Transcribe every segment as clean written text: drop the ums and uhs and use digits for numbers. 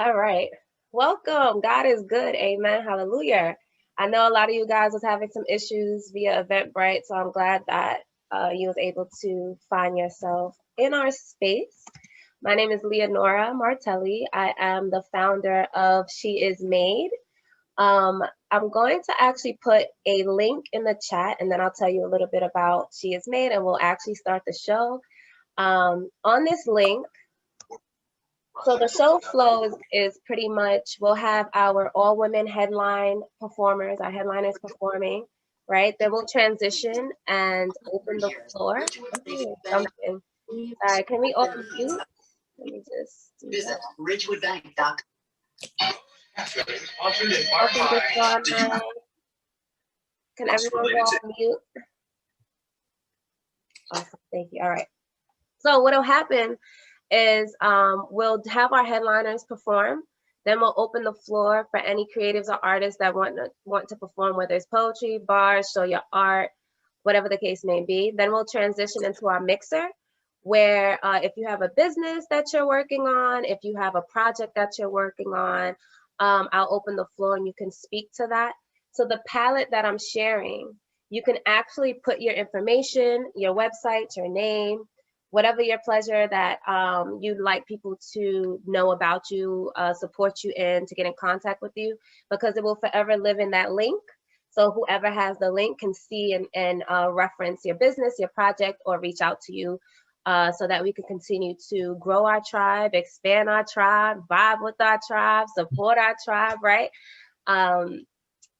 All right. Welcome. God is good. Amen. Hallelujah. I know a lot of you guys was having some issues via Eventbrite, so I'm glad that you was able to find yourself in our space. My name is Leonora Martelli. I am the founder of She Is Made. I'm going to actually put a link in the chat, and then I'll tell you a little bit about She Is Made, and we'll actually start the show. On this link, so the show flow is pretty much, we'll have our all women headline performers, our headliners performing, right? Then we'll transition and open the floor. Something. All right, can we all mute? Let me just do Visit that. ridgewoodbank.com. Open this one. Can everyone go on mute? Awesome, thank you. All right. So what'll happen is we'll have our headliners perform. Then we'll open the floor for any creatives or artists that want to perform, whether it's poetry, bars, show your art, whatever the case may be. Then we'll transition into our mixer, where if you have a business that you're working on, if you have a project that you're working on, I'll open the floor and you can speak to that. So the palette that I'm sharing, you can actually put your information, your website, your name, whatever your pleasure that you'd like people to know about you, support you in, to get in contact with you, because it will forever live in that link. So whoever has the link can see and reference your business, your project, or reach out to you so that we can continue to grow our tribe, expand our tribe, vibe with our tribe, support our tribe, right?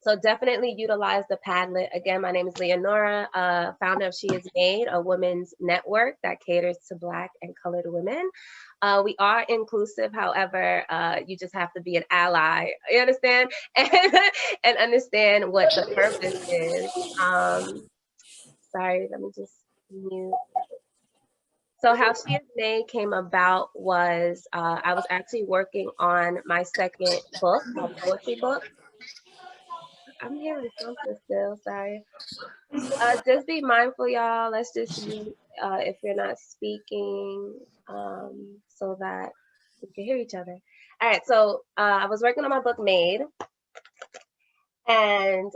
So definitely utilize the Padlet. Again, my name is Leonora, founder of She Is Made, a women's network that caters to Black and colored women. We are inclusive, however, you just have to be an ally, you understand? And understand what the purpose is. Sorry, let me just mute. So how She Is Made came about was I was actually working on my second book, my poetry book. I'm hearing something still, sorry. Just be mindful, y'all. Let's just mute if you're not speaking so that we can hear each other. All right, so I was working on my book Made, and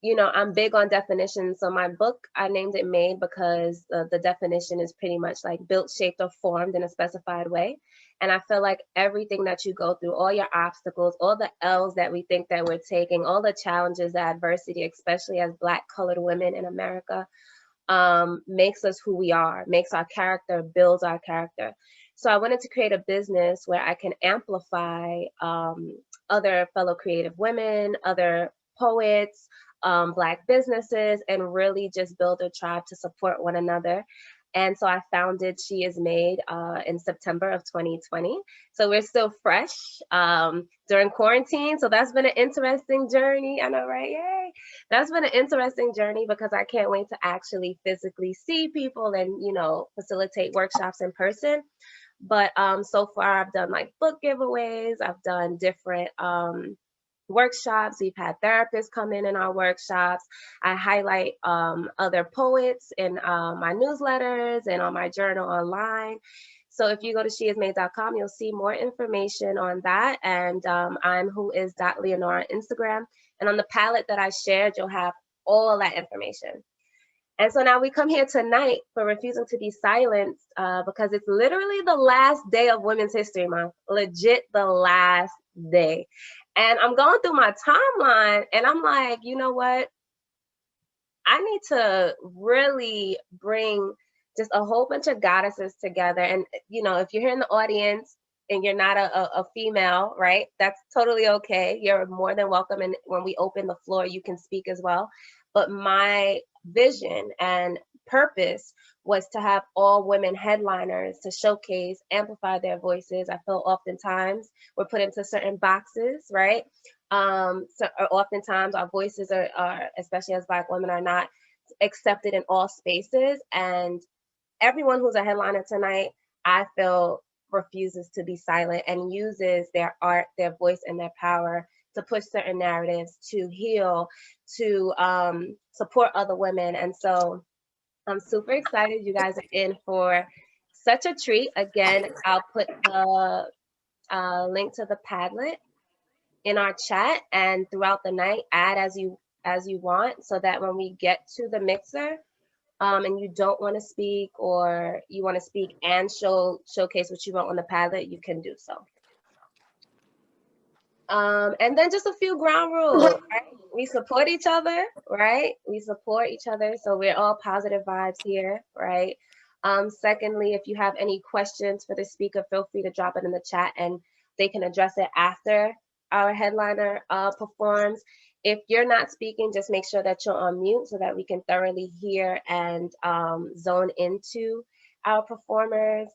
you know, I'm big on definitions. So my book, I named it Made because the definition is pretty much like built, shaped, or formed in a specified way. And I feel like everything that you go through, all your obstacles, all the L's that we think that we're taking, all the challenges, the adversity, especially as Black colored women in America, makes us who we are, makes our character, builds our character. So I wanted to create a business where I can amplify other fellow creative women, other poets, Black businesses, and really just build a tribe to support one another. And so I founded She Is Made in September of 2020. So we're still fresh during quarantine. So that's been an interesting journey. I know, right? Yay. That's been an interesting journey because I can't wait to actually physically see people and, you know, facilitate workshops in person. But so far I've done like book giveaways. I've done different workshops. We've had therapists come in our workshops. I highlight other poets in my newsletters and on my journal online. So if you go to sheismade.com, you'll see more information on that. And I'm whois.leonora on Instagram. And on the palette that I shared, you'll have all that information. And so now we come here tonight for Refusing to Be Silenced because it's literally the last day of Women's History Month, legit the last day. And I'm going through my timeline and I'm like, you know what? I need to really bring just a whole bunch of goddesses together. And, you know, if you're here in the audience and you're not a female, right, that's totally okay. You're more than welcome. And when we open the floor, you can speak as well. But my vision and purpose was to have all women headliners to showcase, amplify their voices. I feel oftentimes we're put into certain boxes, right? So oftentimes our voices are, especially as Black women, are not accepted in all spaces. And everyone who's a headliner tonight, I feel, refuses to be silent and uses their art, their voice, and their power to push certain narratives, to heal, to support other women. And so I'm super excited you guys are in for such a treat. Again, I'll put link to the Padlet in our chat, and throughout the night, add as you want, so that when we get to the mixer, and you don't want to speak, or you want to speak and showcase what you wrote on the Padlet, you can do so. And then just a few ground rules, right? We support each other, right? We support each other, so we're all positive vibes here, right? Secondly, if you have any questions for the speaker, feel free to drop it in the chat, and they can address it after our headliner performs. If you're not speaking, just make sure that you're on mute so that we can thoroughly hear and zone into our performers.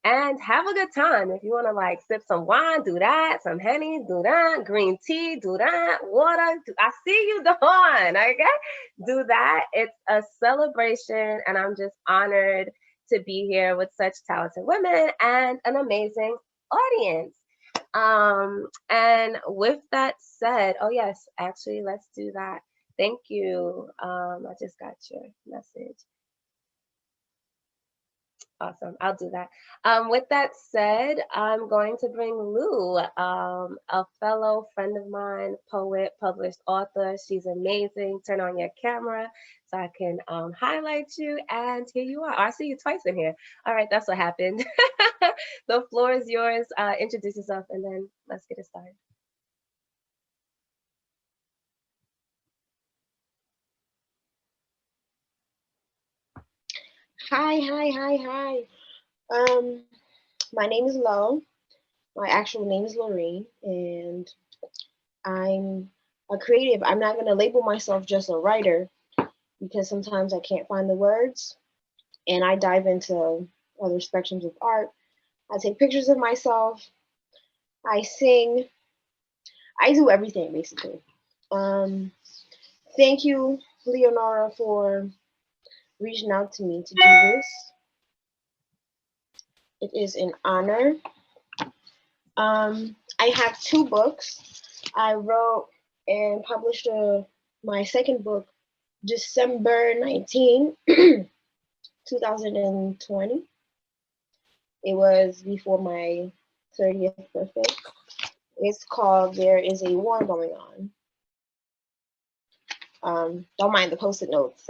And have a good time. If you want to like sip some wine, do that. Some Henny, do that. Green tea, do that. Water, I see you, Dawn. Okay, do that. It's a celebration, and I'm just honored to be here with such talented women and an amazing audience. And with that said, oh yes, actually, let's do that. Thank you. I just got your message. Awesome, I'll do that. With that said, I'm going to bring Lou, a fellow friend of mine, poet, published author. She's amazing. Turn on your camera so I can highlight you, and here you are. I see you twice in here. All right, that's what happened. The floor is yours. Introduce yourself, and then let's get it started. Hi. My name is Lo. My actual name is Lauring, and I'm a creative. I'm not going to label myself just a writer, because sometimes I can't find the words, and I dive into other spectrums of art. I take pictures of myself. I sing. I do everything, basically. Thank you, Leonora, for reaching out to me to do this. It is an honor. I have 2 books. I wrote and published my second book December 19, 2020. It was before my 30th birthday. It's called There Is a War Going On. Don't mind the post-it notes.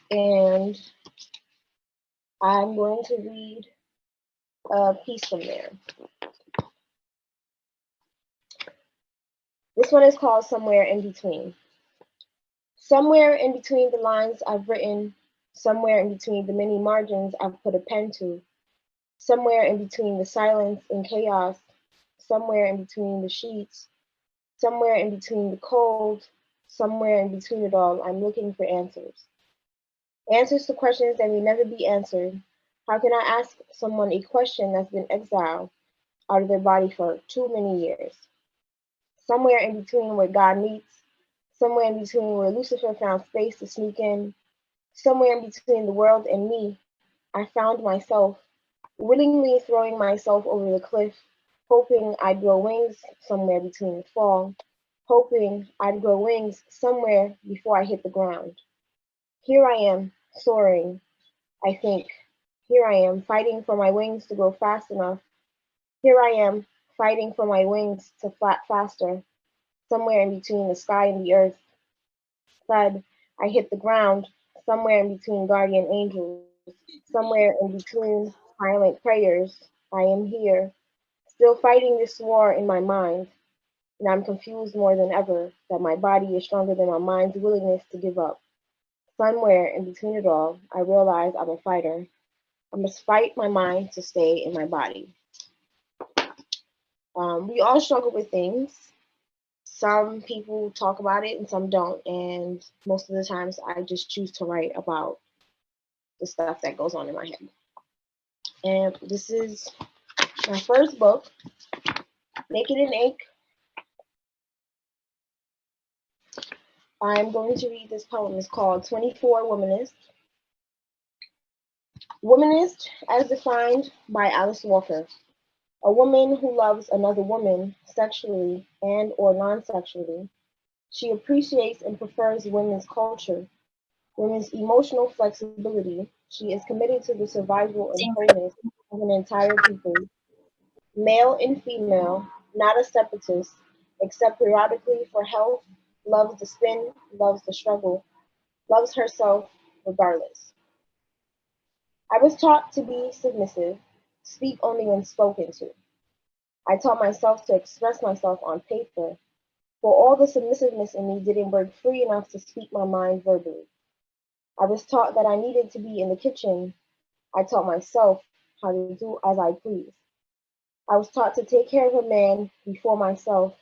And I'm going to read a piece from there. This one is called Somewhere in Between. Somewhere in between the lines I've written, somewhere in between the many margins I've put a pen to, somewhere in between the silence and chaos, somewhere in between the sheets, somewhere in between the cold, somewhere in between it all, I'm looking for answers. Answers to questions that may never be answered. How can I ask someone a question that's been exiled out of their body for too many years? Somewhere in between where God meets, somewhere in between where Lucifer found space to sneak in, somewhere in between the world and me, I found myself, willingly throwing myself over the cliff, hoping I'd grow wings somewhere between the fall, hoping I'd grow wings somewhere before I hit the ground. Here I am, soaring, I think. Here I am, fighting for my wings to grow fast enough. Here I am, fighting for my wings to flap faster, somewhere in between the sky and the earth. Thud, I hit the ground, somewhere in between guardian angels, somewhere in between silent prayers. I am here, still fighting this war in my mind, and I'm confused more than ever that my body is stronger than my mind's willingness to give up. Somewhere in between it all, I realize I'm a fighter. I must fight my mind to stay in my body. We all struggle with things. Some people talk about it and some don't. And most of the times I just choose to write about the stuff that goes on in my head. And this is my first book, Naked in Ink. I'm going to read this poem. It's called 24 Womanist. Womanist, as defined by Alice Walker. A woman who loves another woman sexually and or non-sexually. She appreciates and prefers women's culture, women's emotional flexibility. She is committed to the survival and wholeness of an entire people, male and female, not a separatist, except periodically for health, loves the spin, loves the struggle, loves herself regardless. I was taught to be submissive, speak only when spoken to. I taught myself to express myself on paper, for all the submissiveness in me didn't work free enough to speak my mind verbally. I was taught that I needed to be in the kitchen. I taught myself how to do as I please. I was taught to take care of a man before myself.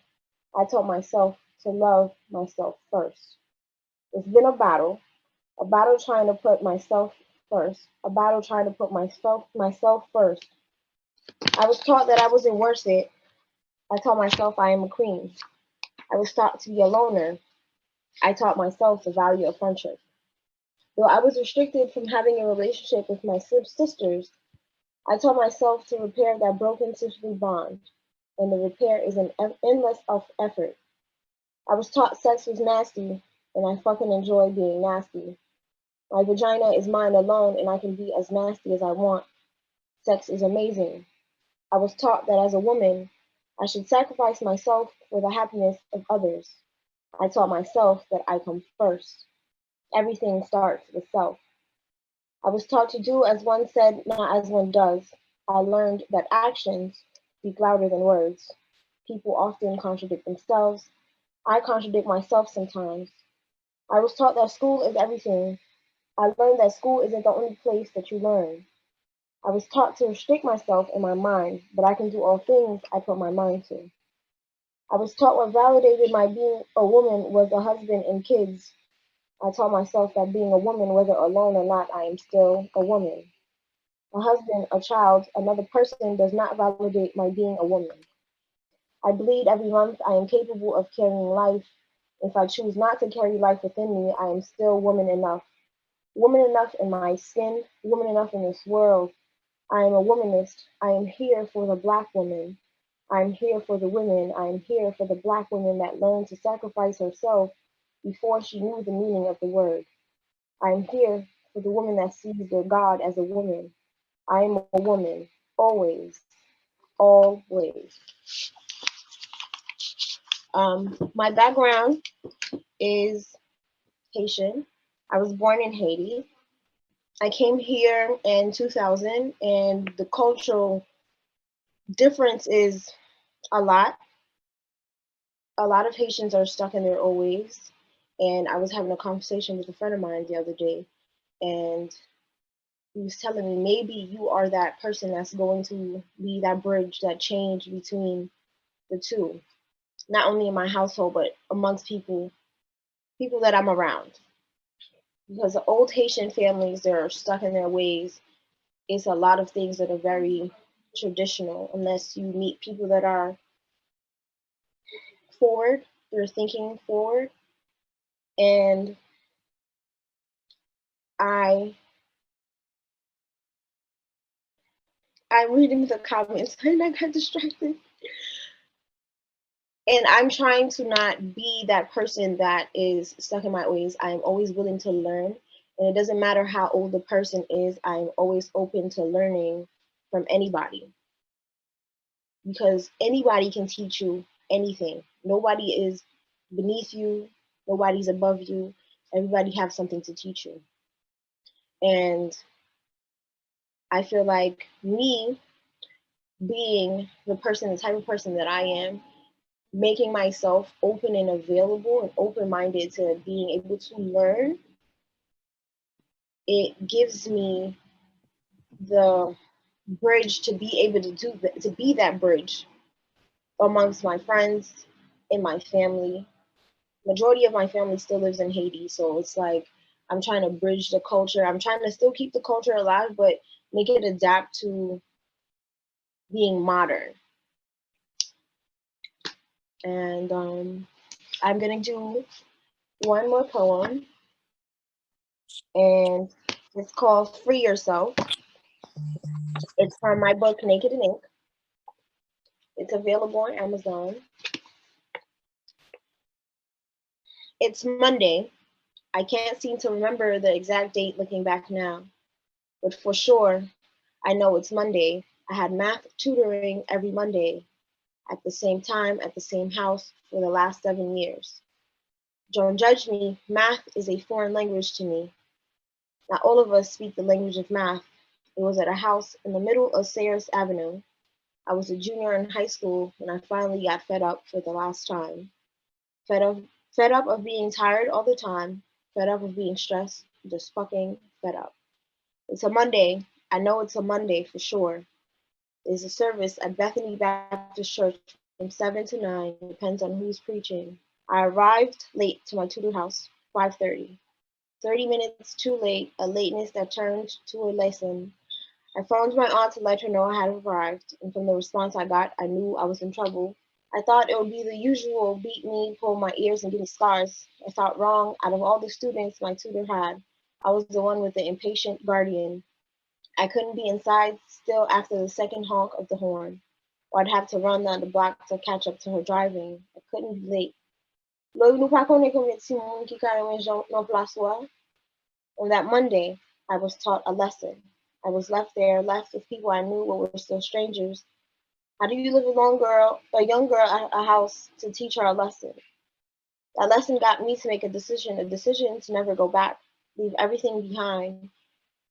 I taught myself to love myself first. It's been a battle trying to put myself first, a battle trying to put myself first. I was taught that I wasn't worth it. I taught myself I am a queen. I was taught to be a loner. I taught myself the value of friendship. Though I was restricted from having a relationship with my sisters, I taught myself to repair that broken sisterly bond, and the repair is an endless effort. I was taught sex was nasty, and I fucking enjoy being nasty. My vagina is mine alone, and I can be as nasty as I want. Sex is amazing. I was taught that as a woman, I should sacrifice myself for the happiness of others. I taught myself that I come first. Everything starts with self. I was taught to do as one said, not as one does. I learned that actions speak louder than words. People often contradict themselves. I contradict myself sometimes. I was taught that school is everything. I learned that school isn't the only place that you learn. I was taught to restrict myself in my mind, but I can do all things I put my mind to. I was taught what validated my being a woman was a husband and kids. I taught myself that being a woman, whether alone or not, I am still a woman. A husband, a child, another person does not validate my being a woman. I bleed every month. I am capable of carrying life. If I choose not to carry life within me, I am still woman enough. Woman enough in my skin, woman enough in this world. I am a womanist. I am here for the Black woman. I am here for the women. I am here for the Black woman that learned to sacrifice herself before she knew the meaning of the word. I am here for the woman that sees their God as a woman. I am a woman, always, always. My background is Haitian. I was born in Haiti. I came here in 2000, and the cultural difference is a lot. A lot of Haitians are stuck in their old ways. And I was having a conversation with a friend of mine the other day, and he was telling me maybe you are that person that's going to be that bridge, that change between the two, not only in my household, but amongst people that I'm around. Because the old Haitian families, they're stuck in their ways. It's a lot of things that are very traditional, unless you meet people that are forward, they're thinking forward. And I I'm reading the comments and I got distracted. And I'm trying to not be that person that is stuck in my ways. I'm always willing to learn. And it doesn't matter how old the person is, I'm always open to learning from anybody. Because anybody can teach you anything. Nobody is beneath you, nobody's above you. Everybody has something to teach you. And I feel like me being the type of person that I am, making myself open and available and open-minded to being able to learn, it gives me the bridge to be able to to be that bridge amongst my friends and my family. Majority of my family still lives in Haiti, so it's like I'm trying to bridge the culture. I'm trying to still keep the culture alive, but make it adapt to being modern. And I'm gonna do one more poem, and it's called Free Yourself. It's from my book, Naked in Ink. It's available on Amazon. It's Monday. I can't seem to remember the exact date looking back now, but for sure, I know it's Monday. I had math tutoring every Monday at the same time at the same house for the last 7 years. Don't judge me, math is a foreign language to me. Not all of us speak the language of math. It was at a house in the middle of Sayers Avenue. I was a junior in high school when I finally got fed up for the last time. Fed up, fed up of being tired all the time. Fed up of being stressed. Just fucking fed up. It's a Monday. I know it's a Monday for sure. There's a service at Bethany Baptist Church from 7 to 9. Depends on who's preaching. I arrived late to my tutor house, 5:30. 30 minutes too late, a lateness that turned to a lesson. I phoned my aunt to let her know I had arrived, and from the response I got, I knew I was in trouble. I thought it would be the usual beat me, pull my ears, and give me scars. I thought wrong. Out of all the students my tutor had, I was the one with the impatient guardian. I couldn't be inside still after the second honk of the horn, or I'd have to run down the block to catch up to her driving. I couldn't be late. On that Monday, I was taught a lesson. I was left there, left with people I knew but were still strangers. How do you live a young girl at a house to teach her a lesson? That lesson got me to make a decision to never go back, leave everything behind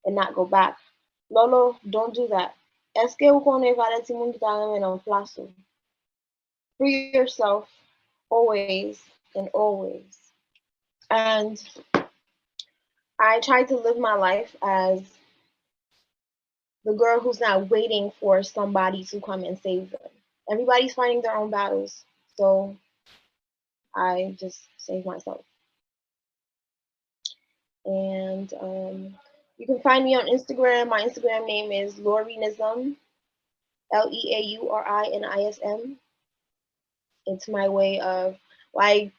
and not go back. Lolo, don't do that. Est-ce que vous connaissez valeur ti moun ki ta remen en place ou? Free yourself, always and always. And I tried to live my life as the girl who's not waiting for somebody to come and save them. Everybody's fighting their own battles, so I just save myself. And you can find me on Instagram. My Instagram name is Laurinism, Leaurinism. It's my way of my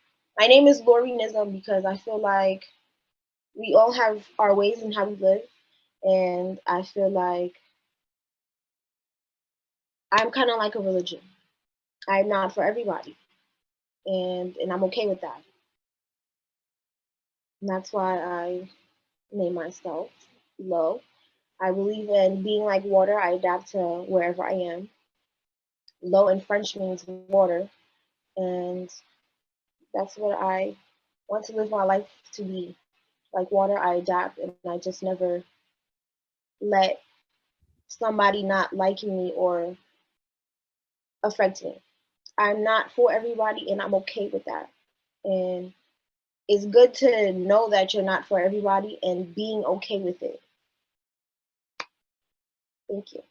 name is Laurinism because I feel like we all have our ways in how we live, and I feel like I'm kind of like a religion. I'm not for everybody, and I'm okay with that. And that's why I name myself Lo. I believe in being like water. I adapt to wherever I am. Lo in French means water, and that's what I want to live my life to be. Like water, I adapt, and I just never let somebody not liking me or affect me. I'm not for everybody, and I'm okay with that. And it's good to know that you're not for everybody and being okay with it. Thank you.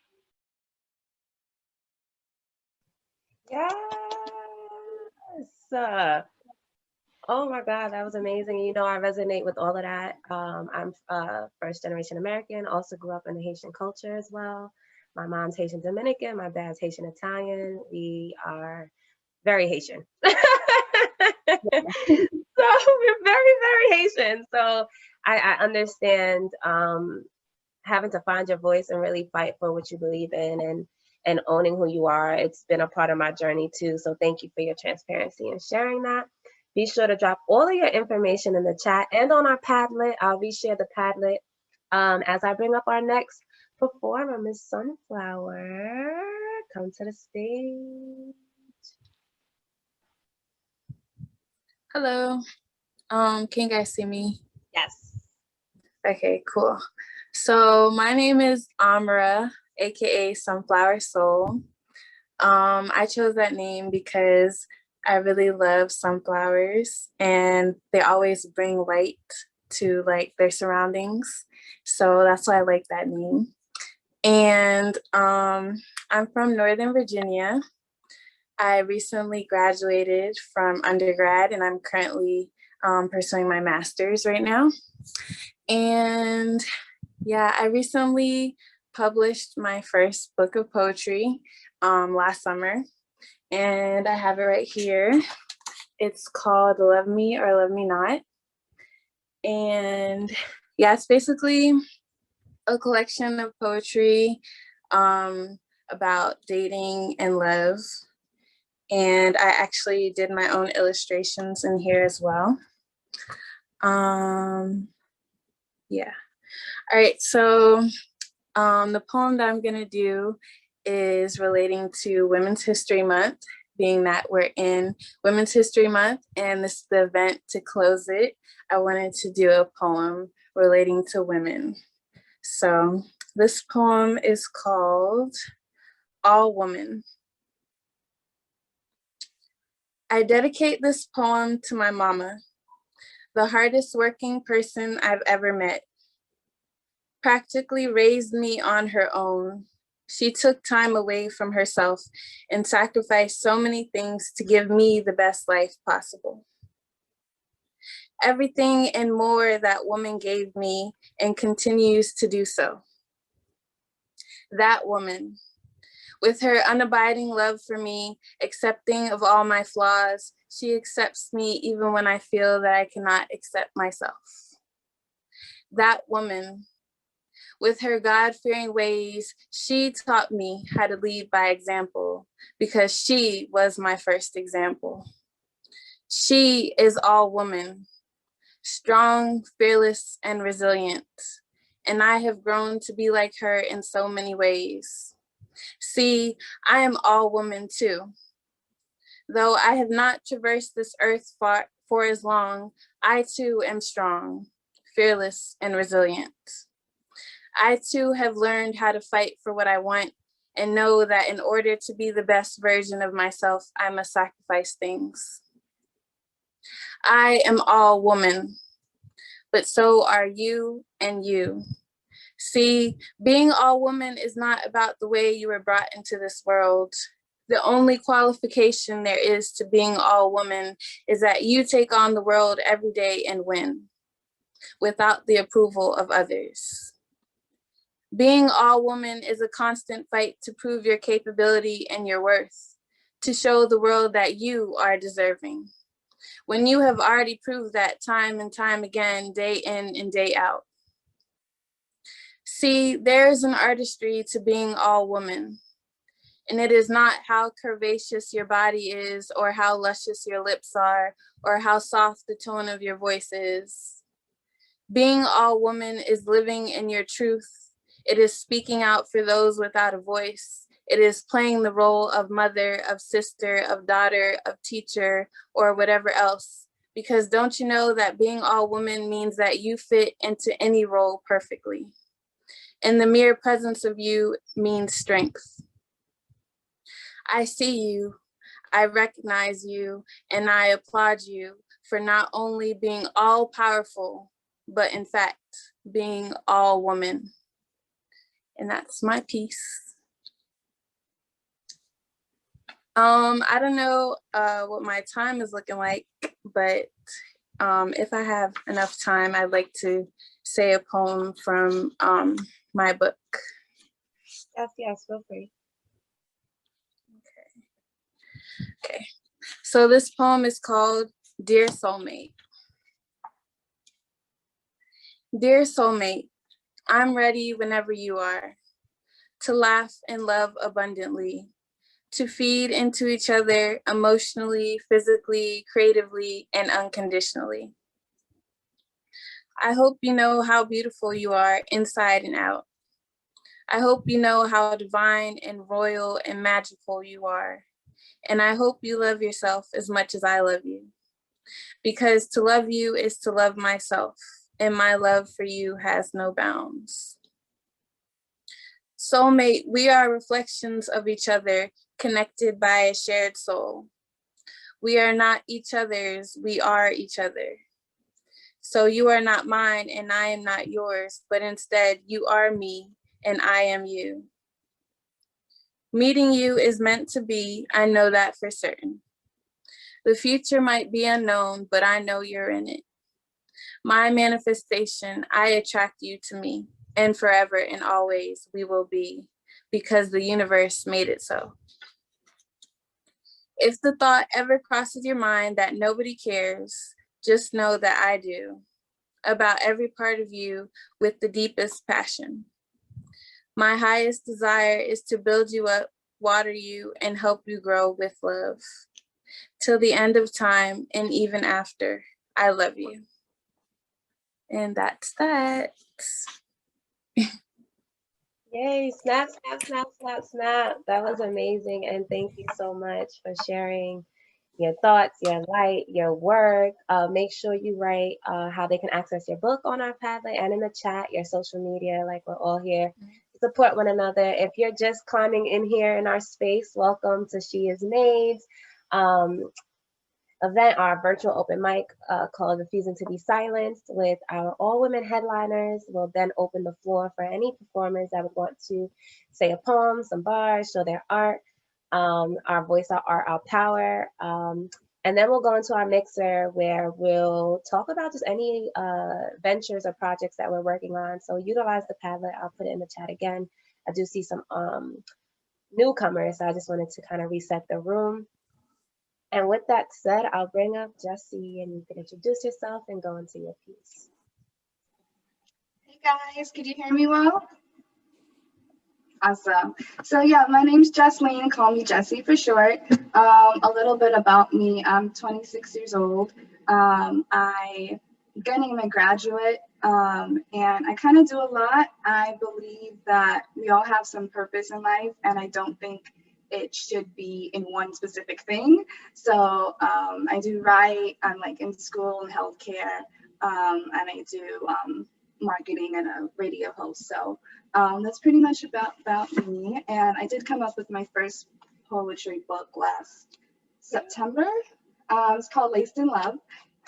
Yes. Oh my God, that was amazing. You know, I resonate with all of that. I'm first generation American, also grew up in the Haitian culture as well. My mom's Haitian Dominican, my dad's Haitian Italian. We are very Haitian. So we're very, very Haitian. So I understand having to find your voice and really fight for what you believe in and owning who you are. It's been a part of my journey too. So thank you for your transparency and sharing that. Be sure to drop all of your information in the chat and on our Padlet. I'll reshare the Padlet as I bring up our next performer, Miss Sunflower. Come to the stage. Hello. Can you guys see me? Yes. Okay, cool. So my name is Amara, aka Sunflower Soul. I chose that name because I really love sunflowers and they always bring light to like their surroundings. So that's why I like that name. And I'm from Northern Virginia. I recently graduated from undergrad and I'm currently pursuing my master's right now. And yeah, I recently published my first book of poetry last summer, and I have it right here. It's called Love Me or Love Me Not. And yeah, it's basically a collection of poetry about dating and love. And I actually did my own illustrations in here as well. Yeah. All right, so The poem that I'm going to do is relating to Women's History Month, being that we're in Women's History Month and this is the event to close it. I wanted to do a poem relating to women. So this poem is called All Woman. I dedicate this poem to my mama, the hardest working person I've ever met. Practically raised me on her own. She took time away from herself and sacrificed so many things to give me the best life possible. Everything and more that woman gave me and continues to do so. That woman, with her unabiding love for me, accepting of all my flaws, she accepts me even when I feel that I cannot accept myself. That woman, with her God-fearing ways, she taught me how to lead by example because she was my first example. She is all woman, strong, fearless, and resilient. And I have grown to be like her in so many ways. See, I am all woman too. Though I have not traversed this earth for as long, I too am strong, fearless, and resilient. I too have learned how to fight for what I want and know that in order to be the best version of myself, I must sacrifice things. I am all woman, but so are you and you. See, being all woman is not about the way you were brought into this world. The only qualification there is to being all woman is that you take on the world every day and win, without the approval of others. Being all woman is a constant fight to prove your capability and your worth, to show the world that you are deserving, when you have already proved that time and time again, day in and day out. See, there is an artistry to being all woman, and it is not how curvaceous your body is, or how luscious your lips are, or how soft the tone of your voice is. Being all woman is living in your truth. It is speaking out for those without a voice. It is playing the role of mother, of sister, of daughter, of teacher, or whatever else. Because don't you know that being all woman means that you fit into any role perfectly. And the mere presence of you means strength. I see you, I recognize you, and I applaud you for not only being all powerful, but in fact, being all woman. And that's my piece. I don't know what my time is looking like, but if I have enough time, I'd like to say a poem from my book. Yes, feel free. Okay. So this poem is called Dear Soulmate. Dear soulmate, I'm ready whenever you are, to laugh and love abundantly, to feed into each other emotionally, physically, creatively, and unconditionally. I hope you know how beautiful you are inside and out. I hope you know how divine and royal and magical you are. And I hope you love yourself as much as I love you. Because to love you is to love myself, and my love for you has no bounds. Soulmate, we are reflections of each other, connected by a shared soul. We are not each other's, we are each other. So you are not mine and I am not yours, but instead you are me and I am you. Meeting you is meant to be, I know that for certain. The future might be unknown, but I know you're in it. My manifestation, I attract you to me, and forever and always we will be, because the universe made it so. If the thought ever crosses your mind that nobody cares, just know that I do, about every part of you with the deepest passion. My highest desire is to build you up, water you, and help you grow with love. Till the end of time and even after, I love you. And that's that. Yay, snap, snap, snap, snap, snap. That was amazing. And thank you so much for sharing your thoughts, your light, your work. Make sure you write how they can access your book on our Padlet and in the chat, your social media. Like we're all here to support one another. If you're just climbing in here in our space, welcome to She Is Maids. Event, our virtual open mic called Refusing to Be Silenced with our all women headliners. We'll then open the floor for any performers that would want to say a poem, some bars, show their art, our voice, our art, our power. And then we'll go into our mixer where we'll talk about just any ventures or projects that we're working on. So utilize the Padlet. I'll put it in the chat again. I do see some newcomers, so I just wanted to kind of reset the room. And with that said, I'll bring up Jessie and you can introduce yourself and go into your piece. Hey guys, could you hear me well? Awesome. So yeah, my name's Jessie, call me Jessie for short. A little bit about me, I'm 26 years old. I'm getting a graduate and I kind of do a lot. I believe that we all have some purpose in life and I don't think it should be in one specific thing. So I do write, I'm like in school and healthcare, and I do marketing and a radio host. So that's pretty much about me. And I did come up with my first poetry book last September. It's called Laced in Love,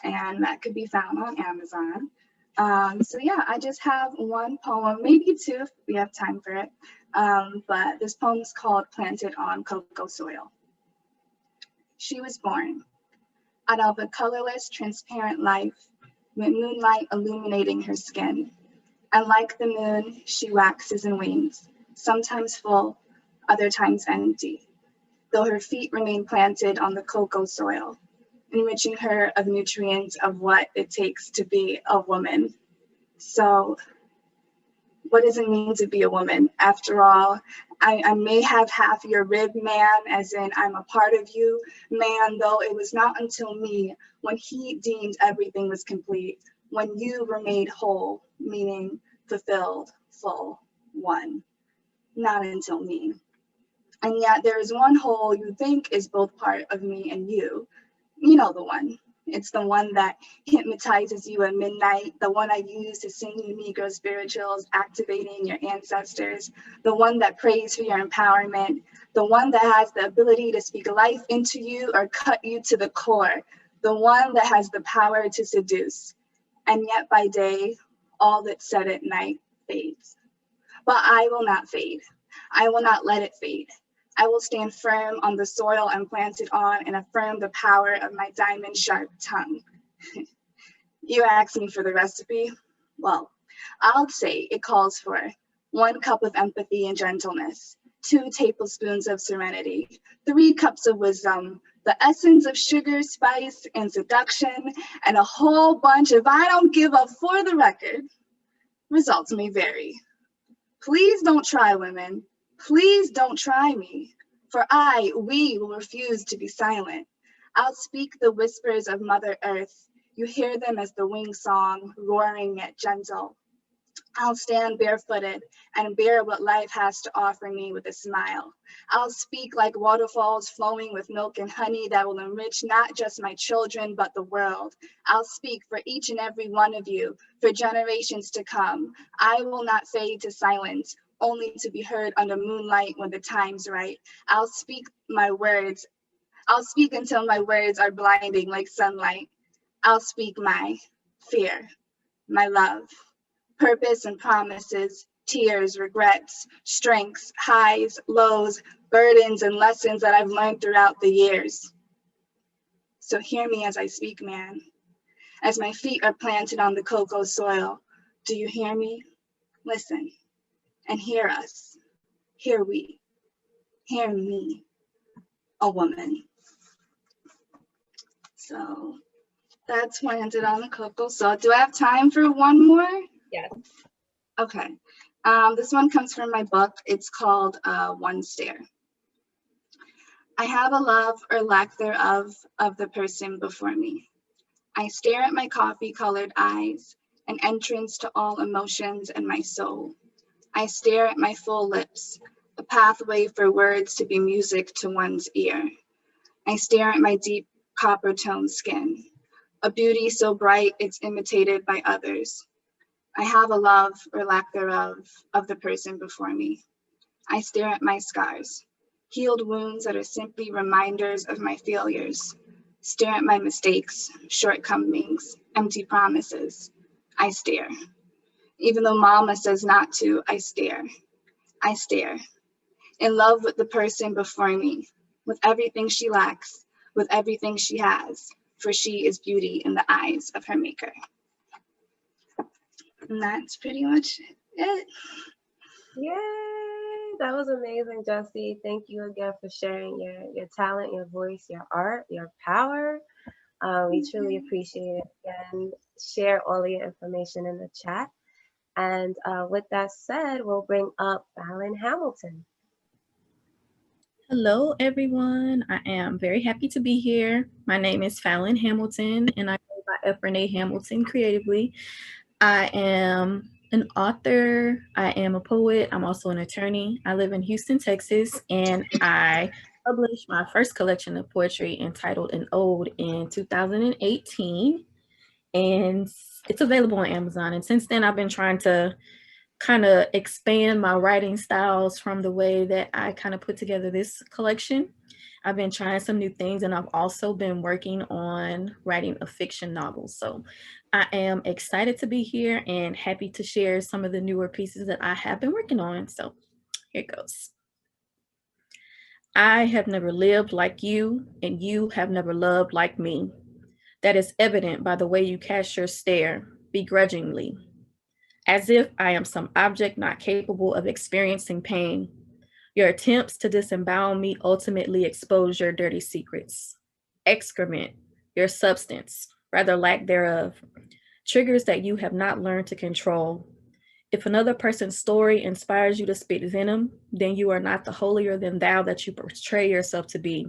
and that could be found on Amazon. So yeah, I just have one poem, maybe two if we have time for it. But this poem is called Planted on Cocoa Soil. She was born out of a colorless, transparent life with moonlight illuminating her skin. And like the moon, she waxes and wanes, sometimes full, other times empty, though her feet remain planted on the cocoa soil, enriching her of nutrients of what it takes to be a woman. So what does it mean to be a woman? After all, I may have half your rib, man, as in I'm a part of you, man, though it was not until me when he deemed everything was complete, when you were made whole, meaning fulfilled, full, one, not until me. And yet there is one whole you think is both part of me and you know the one. It's the one that hypnotizes you at midnight, the one I use to sing you Negro spirituals, activating your ancestors, the one that prays for your empowerment, the one that has the ability to speak life into you or cut you to the core, the one that has the power to seduce. And yet by day, all that's said at night fades. But I will not fade. I will not let it fade. I will stand firm on the soil I'm planted on and affirm the power of my diamond sharp tongue. You asked me for the recipe? Well, I'll say it calls for 1 cup of empathy and gentleness, 2 tablespoons of serenity, 3 cups of wisdom, the essence of sugar, spice, and seduction, and a whole bunch of I don't give up for the record. Results may vary. Please don't try, women. Please don't try me, for we will refuse to be silent. I'll speak the whispers of Mother Earth. You hear them as the wing song, roaring yet gentle. I'll stand barefooted and bear what life has to offer me with a smile. I'll speak like waterfalls flowing with milk and honey that will enrich not just my children, but the world. I'll speak for each and every one of you, for generations to come. I will not fade to silence, only to be heard under moonlight when the time's right. I'll speak my words. I'll speak until my words are blinding like sunlight. I'll speak my fear, my love, purpose and promises, tears, regrets, strengths, highs, lows, burdens, and lessons that I've learned throughout the years. So hear me as I speak, man. As my feet are planted on the cocoa soil, do you hear me? Listen and hear us. Hear we. Hear me, a woman. So that's planted on the cocoa soil. Do I have time for one more? Yes. Okay. This one comes from my book. It's called One Stare. I have a love or lack thereof of the person before me. I stare at my coffee-colored eyes, an entrance to all emotions in my soul. I stare at my full lips, a pathway for words to be music to one's ear. I stare at my deep copper-toned skin, a beauty so bright it's imitated by others. I have a love, or lack thereof, of the person before me. I stare at my scars, healed wounds that are simply reminders of my failures. Stare at my mistakes, shortcomings, empty promises. I stare. Even though mama says not to, I stare. I stare. In love with the person before me, with everything she lacks, with everything she has, for she is beauty in the eyes of her maker. And that's pretty much it. Yay! That was amazing, Jessie. Thank you again for sharing your talent, your voice, your art, your power. We truly appreciate it. Again, share all of your information in the chat. And with that said, we'll bring up Fallon Hamilton. Hello, everyone. I am very happy to be here. My name is Fallon Hamilton, and I go by F. Renee Hamilton creatively. I am an author. I am a poet. I'm also an attorney. I live in Houston, Texas, and I published my first collection of poetry entitled An Ode in 2018, and it's available on Amazon. And since then, I've been trying to kind of expand my writing styles from the way that I kind of put together this collection. I've been trying some new things, and I've also been working on writing a fiction novel. So I am excited to be here and happy to share some of the newer pieces that I have been working on. So here goes. I have never lived like you, and you have never loved like me. That is evident by the way you cast your stare, begrudgingly, as if I am some object not capable of experiencing pain. Your attempts to disembowel me ultimately expose your dirty secrets. Excrement, your substance, rather lack thereof, triggers that you have not learned to control. If another person's story inspires you to spit venom, then you are not the holier than thou that you portray yourself to be.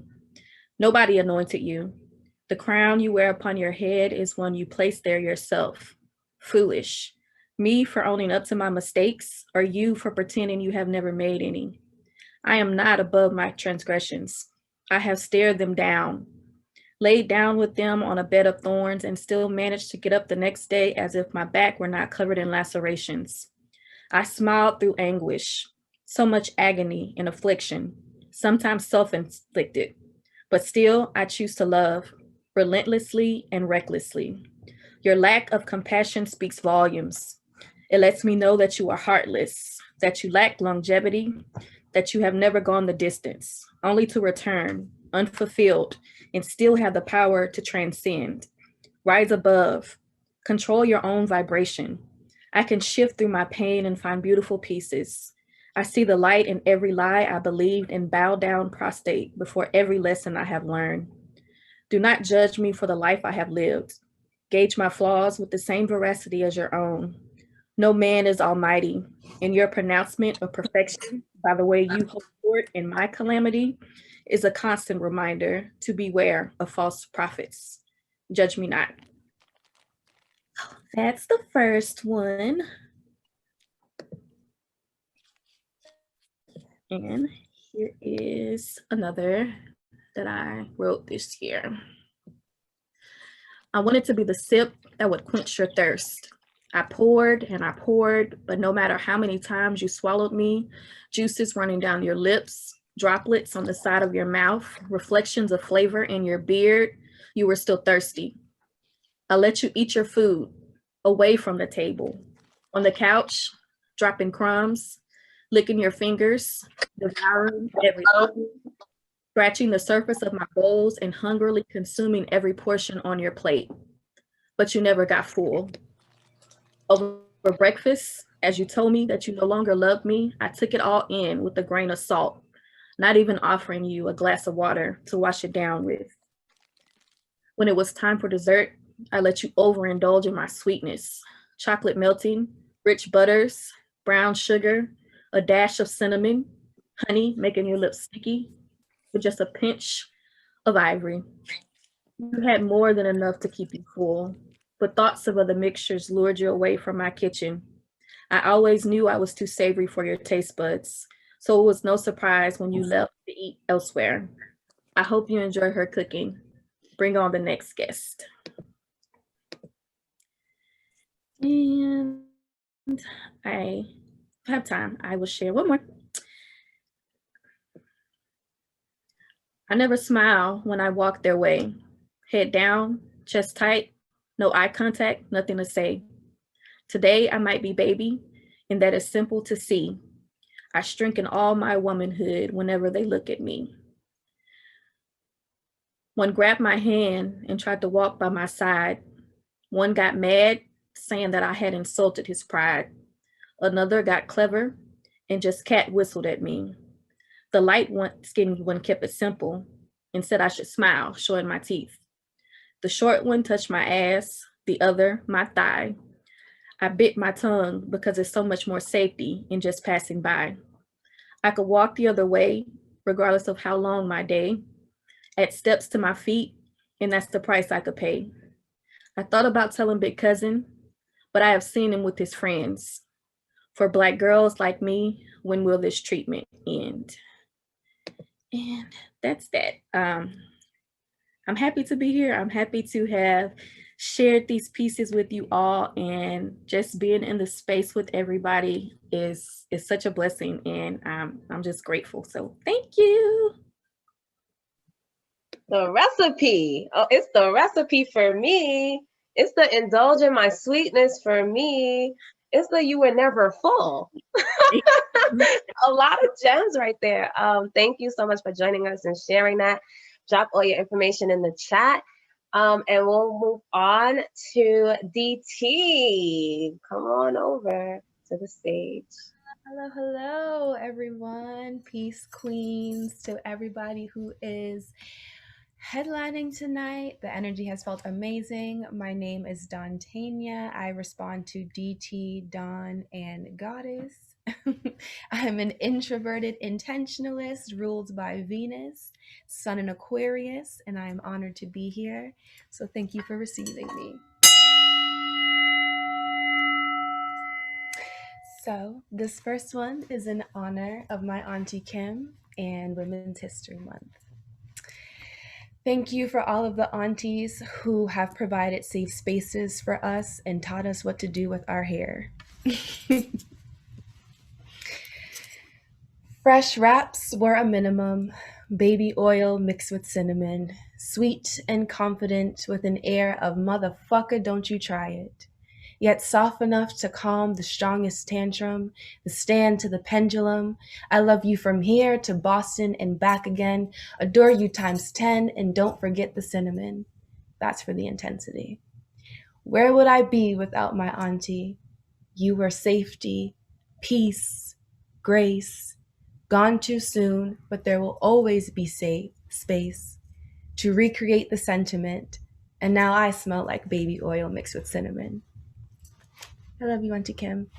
Nobody anointed you. The crown you wear upon your head is one you place there yourself. Foolish. Me for owning up to my mistakes, or you for pretending you have never made any? I am not above my transgressions. I have stared them down, laid down with them on a bed of thorns, and still managed to get up the next day as if my back were not covered in lacerations. I smiled through anguish, so much agony and affliction, sometimes self-inflicted, but still I choose to love, relentlessly and recklessly. Your lack of compassion speaks volumes. It lets me know that you are heartless, that you lack longevity, that you have never gone the distance, only to return, unfulfilled, and still have the power to transcend, rise above, control your own vibration. I can shift through my pain and find beautiful pieces. I see the light in every lie I believed and bow down prostrate before every lesson I have learned. Do not judge me for the life I have lived. Gauge my flaws with the same veracity as your own. No man is almighty, and your pronouncement of perfection by the way you hold court in my calamity is a constant reminder to beware of false prophets. Judge me not. That's the first one. And here is another that I wrote this year. I wanted to be the sip that would quench your thirst. I poured and I poured, but no matter how many times you swallowed me, juices running down your lips, droplets on the side of your mouth, reflections of flavor in your beard, you were still thirsty. I let you eat your food away from the table, on the couch, dropping crumbs, licking your fingers, devouring everything, scratching the surface of my bowls and hungrily consuming every portion on your plate. But you never got full. Over breakfast, as you told me that you no longer loved me, I took it all in with a grain of salt, not even offering you a glass of water to wash it down with. When it was time for dessert, I let you overindulge in my sweetness, chocolate melting, rich butters, brown sugar, a dash of cinnamon, honey making your lips sticky, with just a pinch of ivory. You had more than enough to keep you full, but thoughts of other mixtures lured you away from my kitchen. I always knew I was too savory for your taste buds, so it was no surprise when you left to eat elsewhere. I hope you enjoy her cooking. Bring on the next guest. And I have time. I will share one more. I never smile when I walk their way. Head down, chest tight, no eye contact, nothing to say. Today I might be baby, and that is simple to see. I shrink in all my womanhood whenever they look at me. One grabbed my hand and tried to walk by my side. One got mad, saying that I had insulted his pride. Another got clever and just cat whistled at me. The light skinned one kept it simple and said I should smile, showing my teeth. The short one touched my ass, the other my thigh. I bit my tongue because there's so much more safety in just passing by. I could walk the other way, regardless of how long my day, add steps to my feet, and that's the price I could pay. I thought about telling Big Cousin, but I have seen him with his friends. For Black girls like me, when will this treatment end? And that's that. I'm happy to be here. I'm happy to have shared these pieces with you all, and just being in the space with everybody is such a blessing, and I'm just grateful. So thank you. The recipe. Oh, it's the recipe for me. It's the indulge in my sweetness for me. It's the you were never full. A lot of gems right there. Thank you so much for joining us and sharing that. Drop all your information in the chat. And we'll move on to DT. Come on over to the stage. Hello, everyone. Peace, queens, to everybody who is headlining tonight. The energy has felt amazing. My name is Dantania. I respond to DT, Dawn, and Goddess. I'm an introverted intentionalist ruled by Venus, Sun in Aquarius, and I am honored to be here. So thank you for receiving me. So this first one is in honor of my Auntie Kim and Women's History Month. Thank you for all of the aunties who have provided safe spaces for us and taught us what to do with our hair. Fresh wraps were a minimum, baby oil mixed with cinnamon, sweet and confident with an air of motherfucker, don't you try it. Yet soft enough to calm the strongest tantrum, the stand to the pendulum. I love you from here to Boston and back again, adore you times 10, and don't forget the cinnamon. That's for the intensity. Where would I be without my auntie? You were safety, peace, grace, gone too soon, but there will always be space to recreate the sentiment, and now I smell like baby oil mixed with cinnamon. I love you, Auntie Kim.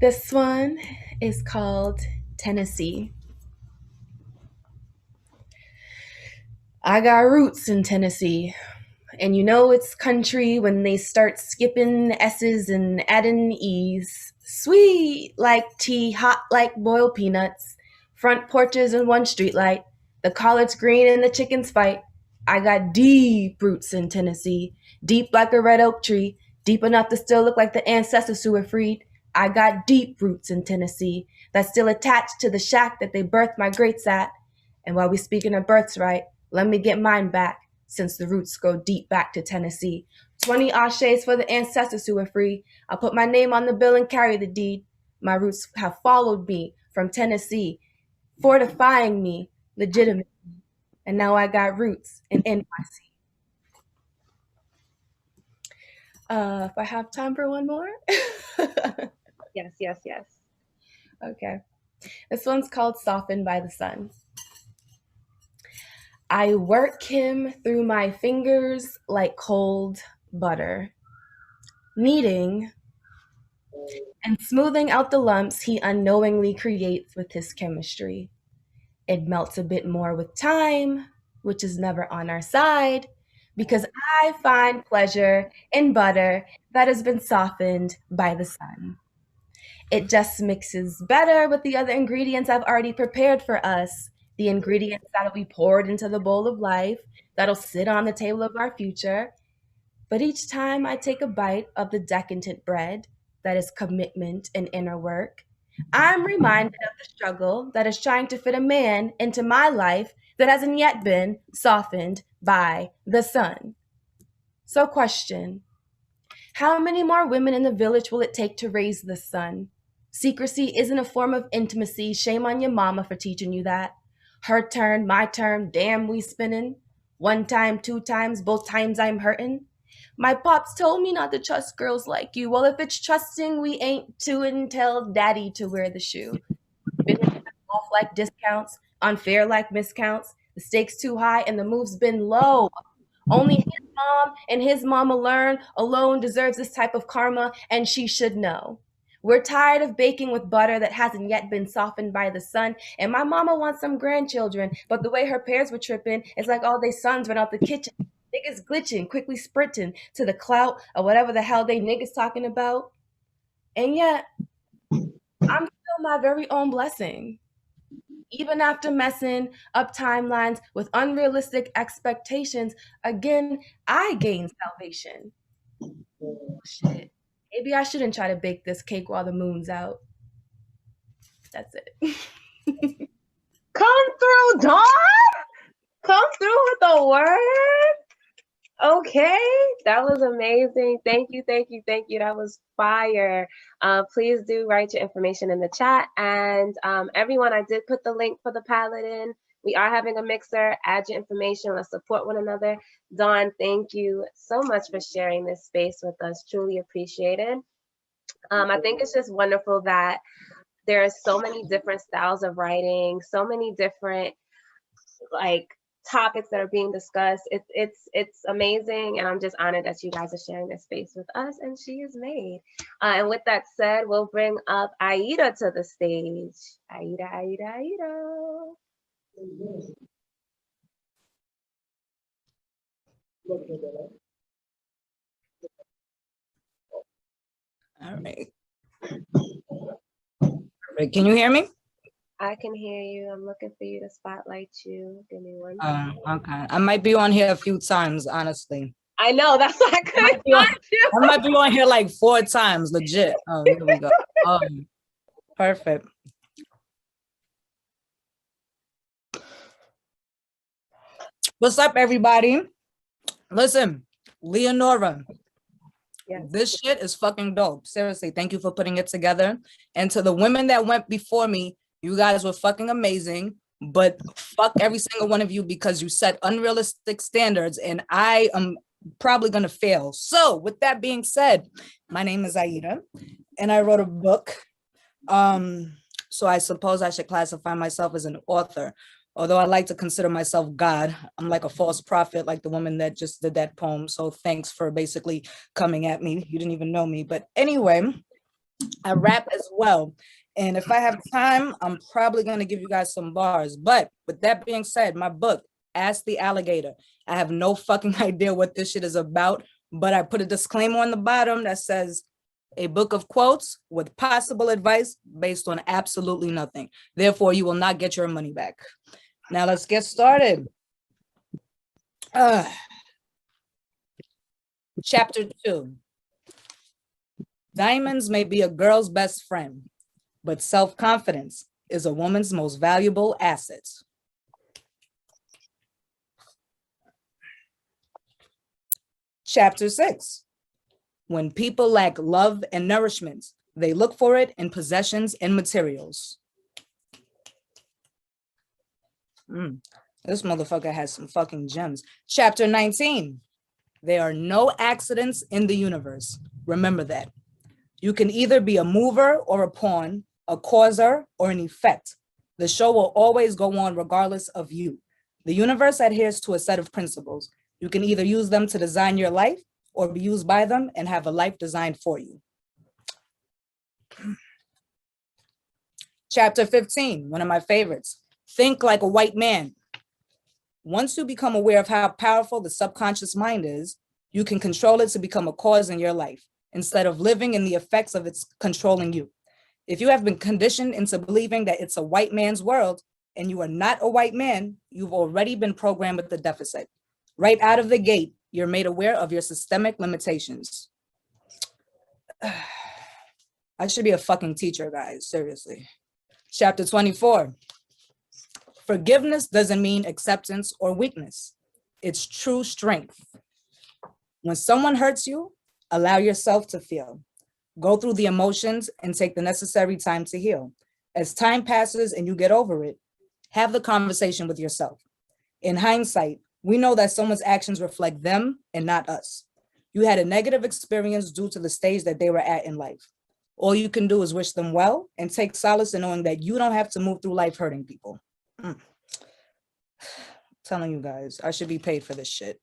This one is called Tennessee. I got roots in Tennessee, and you know it's country when they start skipping S's and adding E's. Sweet like tea, hot like boiled peanuts, front porches and one streetlight, the collards green and the chickens fight. I got deep roots in Tennessee, deep like a red oak tree, deep enough to still look like the ancestors who were freed. I got deep roots in Tennessee that's still attached to the shack that they birthed my greats at. And while we speaking of births right, let me get mine back, since the roots go deep back to Tennessee. 20 ashes for the ancestors who were free. I'll put my name on the bill and carry the deed. My roots have followed me from Tennessee, fortifying me legitimately. And now I got roots in NYC. If I have time for one more. Yes. Okay. This one's called Softened by the Sun. I work him through my fingers like cold butter, kneading and smoothing out the lumps he unknowingly creates with his chemistry. It melts a bit more with time, which is never on our side, because I find pleasure in butter that has been softened by the sun. It just mixes better with the other ingredients I've already prepared for us, the ingredients that'll be poured into the bowl of life, that'll sit on the table of our future. But each time I take a bite of the decadent bread, that is commitment and inner work, I'm reminded of the struggle that is trying to fit a man into my life that hasn't yet been softened by the sun. So, question: how many more women in the village will it take to raise the sun? Secrecy isn't a form of intimacy. Shame on your mama for teaching you that. Her turn, my turn, damn, we spinning. One time, two times, both times I'm hurting. My pops told me not to trust girls like you. Well, if it's trusting, we ain't to and tell daddy to wear the shoe. Been off like discounts, unfair like miscounts. The stakes too high and the move's been low. Only his mom and his mama learn alone deserves this type of karma, and she should know. We're tired of baking with butter that hasn't yet been softened by the sun, and my mama wants some grandchildren, but the way her pears were tripping, it's like all they sons run out the kitchen. Niggas glitching, quickly sprinting to the clout or whatever the hell they niggas talking about. And yet, I'm still my very own blessing. Even after messing up timelines with unrealistic expectations, again, I gain salvation. Oh, shit. Maybe I shouldn't try to bake this cake while the moon's out. That's it. Come through, Dawn. Come through with the word. Okay, that was amazing. Thank you, thank you, thank you. That was fire. Please do write your information in the chat. And everyone, I did put the link for the palette in. We are having a mixer. Add your information. Let's support one another. Dawn, thank you so much for sharing this space with us. Truly appreciated. I think it's just wonderful that there are so many different styles of writing, so many different like topics that are being discussed. It's amazing, and I'm just honored that you guys are sharing this space with us. And she is made. And with that said, we'll bring up Aida to the stage. Aida, Aida, Aida. All right. Can you hear me? I can hear you. I'm looking for you to spotlight you. Give me one. Okay. I might be on here a few times, honestly. I know, that's why I couldn't find you. I might be on here like 4 times, legit. Oh, here we go. Perfect. What's up, everybody? Listen, Leonora. Yes. This shit is fucking dope. Seriously, thank you for putting it together. And to the women that went before me, you guys were fucking amazing, but fuck every single one of you because you set unrealistic standards and I am probably gonna fail. So with that being said, my name is Aida and I wrote a book. So I suppose I should classify myself as an author. Although I like to consider myself God, I'm like a false prophet, like the woman that just did that poem. So thanks for basically coming at me. You didn't even know me. But anyway, I rap as well. And if I have time, I'm probably going to give you guys some bars. But with that being said, my book, Ask the Alligator. I have no fucking idea what this shit is about, but I put a disclaimer on the bottom that says, a book of quotes with possible advice based on absolutely nothing. Therefore, you will not get your money back. Now let's get started. Chapter 2. Diamonds may be a girl's best friend, but self-confidence is a woman's most valuable asset. Chapter 6. When people lack love and nourishment, they look for it in possessions and materials. This motherfucker has some fucking gems. Chapter 19. There are no accidents in the universe. Remember that. You can either be a mover or a pawn, a causer or an effect. The show will always go on regardless of you. The universe adheres to a set of principles. You can either use them to design your life or be used by them and have a life designed for you. Chapter 15, one of my favorites. Think like a white man. Once you become aware of how powerful the subconscious mind is, you can control it to become a cause in your life, instead of living in the effects of its controlling you. If you have been conditioned into believing that it's a white man's world and you are not a white man, you've already been programmed with the deficit. Right out of the gate, you're made aware of your systemic limitations. I should be a fucking teacher, guys, seriously. Chapter 24. Forgiveness doesn't mean acceptance or weakness. It's true strength. When someone hurts you, allow yourself to feel. Go through the emotions and take the necessary time to heal. As time passes and you get over it, have the conversation with yourself. In hindsight, we know that someone's actions reflect them and not us. You had a negative experience due to the stage that they were at in life. All you can do is wish them well and take solace in knowing that you don't have to move through life hurting people. Telling you guys, I should be paid for this shit.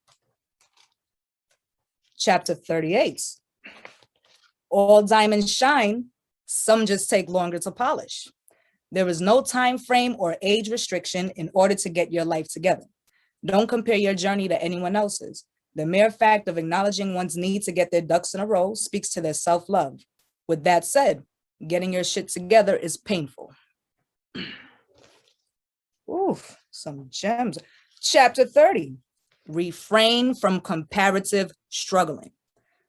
Chapter 38. All diamonds shine, some just take longer to polish. There is no time frame or age restriction in order to get your life together. Don't compare your journey to anyone else's. The mere fact of acknowledging one's need to get their ducks in a row speaks to their self-love. With that said, getting your shit together is painful. Oof, some gems. Chapter 30, refrain from comparative struggling.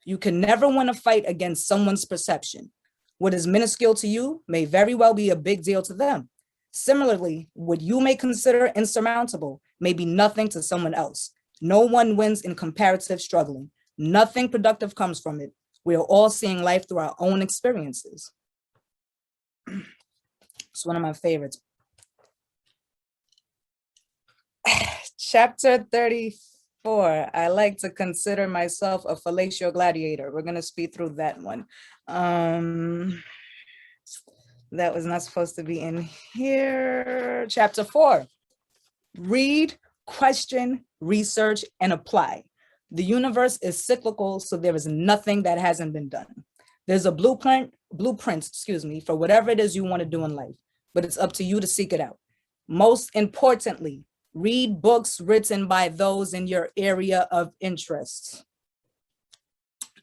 You can never win a fight against someone's perception. What is minuscule to you may very well be a big deal to them. Similarly, what you may consider insurmountable may be nothing to someone else. No one wins in comparative struggling. Nothing productive comes from it. We are all seeing life through our own experiences. It's one of my favorites. Chapter 34. I like to consider myself a fellatio gladiator. We're going to speed through that one. That was not supposed to be in here. Chapter 4. Read, question, research, and apply. The universe is cyclical, so there is nothing that hasn't been done. There's a blueprint, for whatever it is you want to do in life, but it's up to you to seek it out. Most importantly, read books written by those in your area of interest.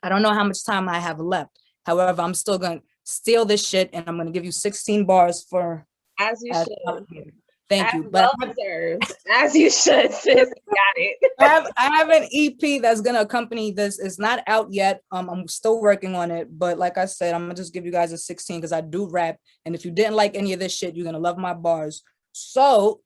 I don't know how much time I have left. However, I'm still going to steal this shit, and I'm going to give you 16 bars for... As you should. Thank you. Well deserved. As you should, sis. Got it. I have an EP that's going to accompany this. It's not out yet. I'm still working on it. But like I said, I'm going to just give you guys a 16 because I do rap. And if you didn't like any of this shit, you're going to love my bars. So,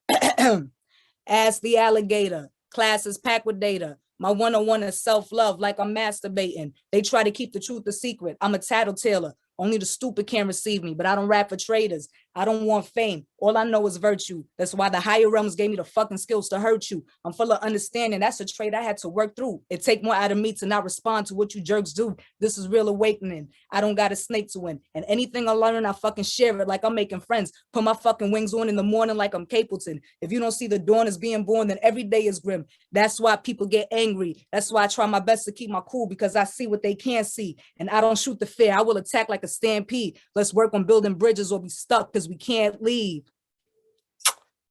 ask the alligator. Class is packed with data. My 101 is self-love like I'm masturbating. They try to keep the truth a secret. I'm a tattletailer. Only the stupid can't receive me, but I don't rap for traders. I don't want fame. All I know is virtue. That's why the higher realms gave me the fucking skills to hurt you. I'm full of understanding. That's a trait I had to work through. It take more out of me to not respond to what you jerks do. This is real awakening. I don't got a snake to win. And anything I learn, I fucking share it like I'm making friends. Put my fucking wings on in the morning like I'm Capleton. If you don't see the dawn as being born, then every day is grim. That's why people get angry. That's why I try my best to keep my cool, because I see what they can't see. And I don't shoot the fear. I will attack like a stampede. Let's work on building bridges or be stuck because we can't leave.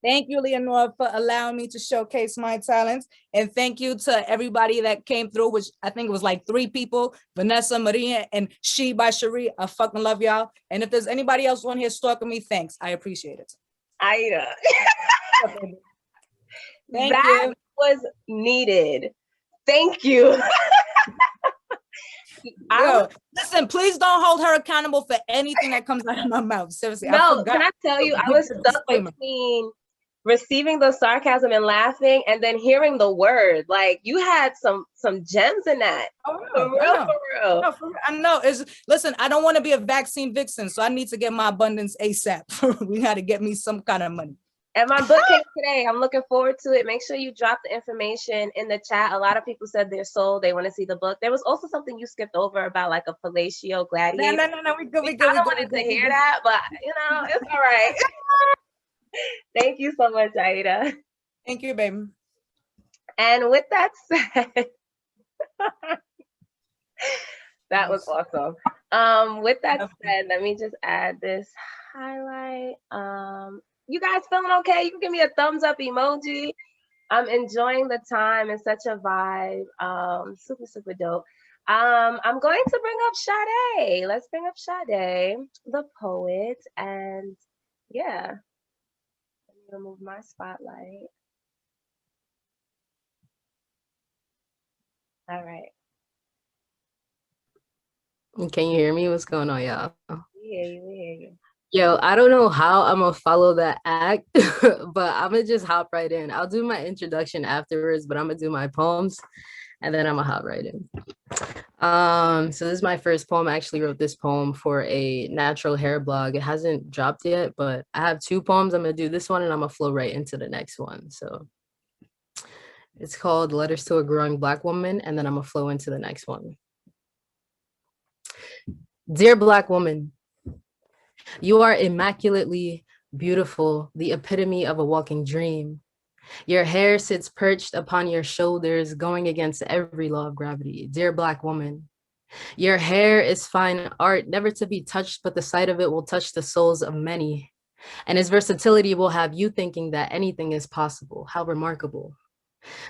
Thank you, Leonora, for allowing me to showcase my talents. And thank you to everybody that came through, which I think it was like 3 people, Vanessa, Maria, and She by Cherie. I fucking love y'all. And if there's anybody else on here stalking me, thanks. I appreciate it. Aida. Thank that you. was needed. Thank you. Yo, listen, please don't hold her accountable for anything that comes out of my mouth. Seriously. No, can I tell you, I was stuck between receiving the sarcasm and laughing and then hearing the word. Like, you had some gems in that. Oh, for real. No, for real. I know. Listen, I don't want to be a vaccine vixen, so I need to get my abundance ASAP. We got to get me some kind of money. And my book came today. I'm looking forward to it. Make sure you drop the information in the chat. A lot of people said they're sold. They want to see the book. There was also something you skipped over about like a fellatio gladiator. No. We good. I wanted to hear that, but you know, it's all right. Thank you so much, Aida. Thank you, baby. And with that said, that was awesome. With that said, let me just add this highlight. You guys feeling okay? You can give me a thumbs up emoji. I'm enjoying the time. It's such a vibe. Super, super dope. I'm going to bring up Chade. Let's bring up Chade, the poet. And yeah, let me remove my spotlight. All right. Can you hear me? What's going on, y'all? We hear you. We hear you. Yo, I don't know how I'm gonna follow that act, but I'm gonna just hop right in. I'll do my introduction afterwards, but I'm gonna do my poems and then I'm gonna hop right in. So this is my first poem. I actually wrote this poem for a natural hair blog. It hasn't dropped yet, but I have 2 poems. I'm gonna do this one and I'm gonna flow right into the next one. So it's called Letters to a Growing Black Woman, and then I'm gonna flow into the next one. Dear Black woman, you are immaculately beautiful, the epitome of a walking dream. Your hair sits perched upon your shoulders, going against every law of gravity. Dear Black woman, your hair is fine art, never to be touched, but the sight of it will touch the souls of many. And its versatility will have you thinking that anything is possible. How remarkable.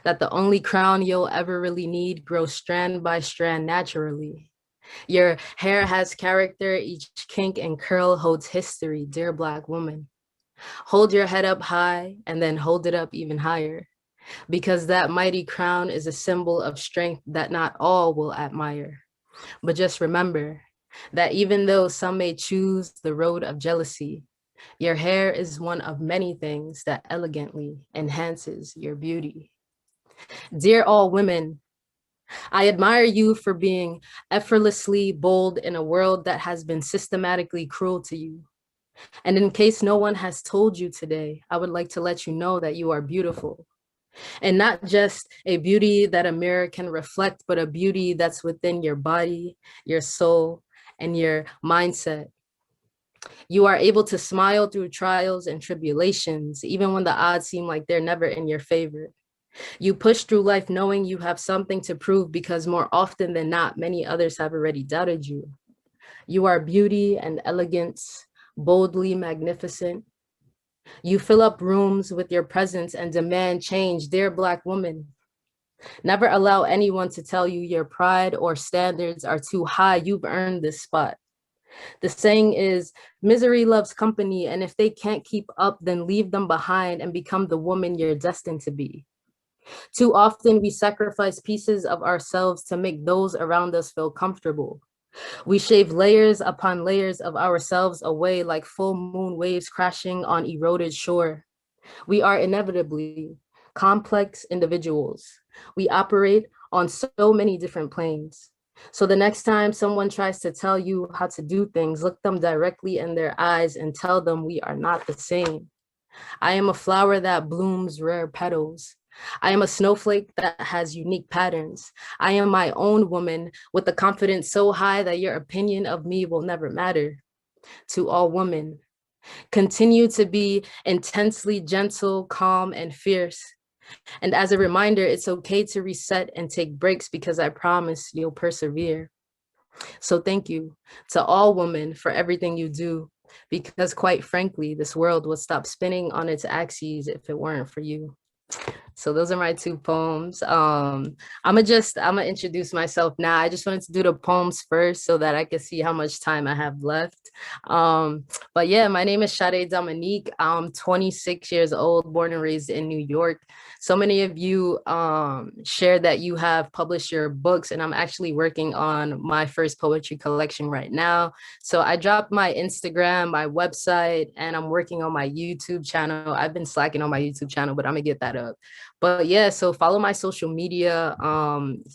That the only crown you'll ever really need grows strand by strand naturally. Your hair has character, each kink and curl holds history, dear Black woman. Hold your head up high and then hold it up even higher, because that mighty crown is a symbol of strength that not all will admire. But just remember that even though some may choose the road of jealousy, your hair is one of many things that elegantly enhances your beauty. Dear all women, I admire you for being effortlessly bold in a world that has been systematically cruel to you. And in case no one has told you today, I would like to let you know that you are beautiful. And not just a beauty that a mirror can reflect, but a beauty that's within your body, your soul, and your mindset. You are able to smile through trials and tribulations, even when the odds seem like they're never in your favor. You push through life knowing you have something to prove, because more often than not, many others have already doubted you. You are beauty and elegance, boldly magnificent. You fill up rooms with your presence and demand change, dear Black woman. Never allow anyone to tell you your pride or standards are too high. You've earned this spot. The saying is, misery loves company, and if they can't keep up, then leave them behind and become the woman you're destined to be. Too often we sacrifice pieces of ourselves to make those around us feel comfortable. We shave layers upon layers of ourselves away like full moon waves crashing on eroded shore. We are inevitably complex individuals. We operate on so many different planes. So the next time someone tries to tell you how to do things, look them directly in their eyes and tell them we are not the same. I am a flower that blooms rare petals. I am a snowflake that has unique patterns. I am my own woman with a confidence so high that your opinion of me will never matter. To all women, continue to be intensely gentle, calm, and fierce. And as a reminder, it's okay to reset and take breaks, because I promise you'll persevere. So thank you to all women for everything you do, because quite frankly, this world would stop spinning on its axes if it weren't for you. So those are my 2 poems. I'm gonna introduce myself now. I just wanted to do the poems first so that I can see how much time I have left. But yeah, my name is Chade Dominique. I'm 26 years old, born and raised in New York. So many of you shared that you have published your books, and I'm actually working on my first poetry collection right now. So I dropped my Instagram, my website, and I'm working on my YouTube channel. I've been slacking on my YouTube channel, but I'm gonna get that up. But yeah, so follow my social media,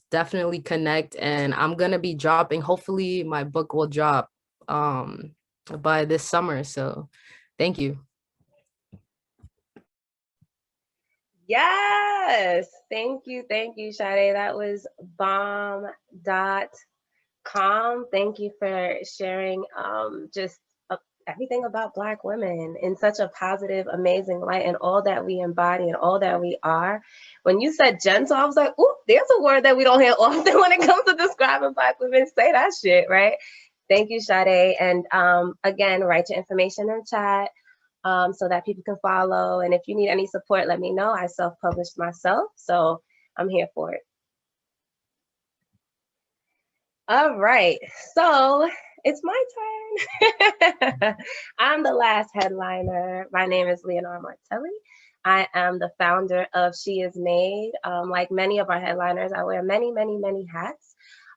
definitely connect, and I'm gonna be dropping, hopefully my book will drop by this summer. So thank you. Yes, thank you, Chade. That was bomb.com. Thank you for sharing just everything about Black women in such a positive, amazing light, and all that we embody and all that we are. When you said gentle, I was like, ooh, there's a word that we don't hear often when it comes to describing Black women. Say that shit, right? Thank you, Chade. And again, write your information in chat. so that people can follow. And if you need any support, let me know. I self-published myself, so I'm here for it. All right, so it's my turn. I'm the last headliner. My name is Leonora Martelli. I am the founder of She Is Made. Like many of our headliners, I wear many, many, many hats.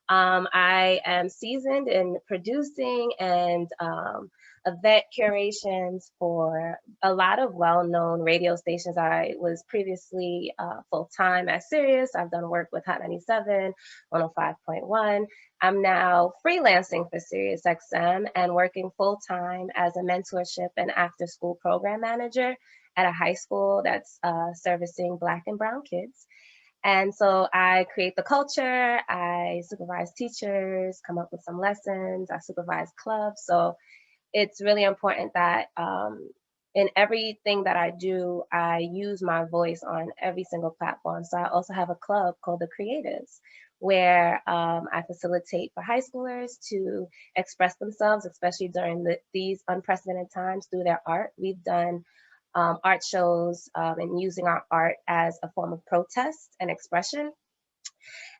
I am seasoned in producing and event curations for a lot of well-known radio stations. I was previously full-time at Sirius. I've done work with Hot 97, 105.1. I'm now freelancing for SiriusXM and working full-time as a mentorship and after-school program manager at a high school that's servicing Black and brown kids. And so I create the culture, I supervise teachers, come up with some lessons, I supervise clubs. So it's really important that in everything that I do, I use my voice on every single platform. So I also have a club called The Creatives, where I facilitate for high schoolers to express themselves, especially during these unprecedented times, through their art. We've done art shows and using our art as a form of protest and expression.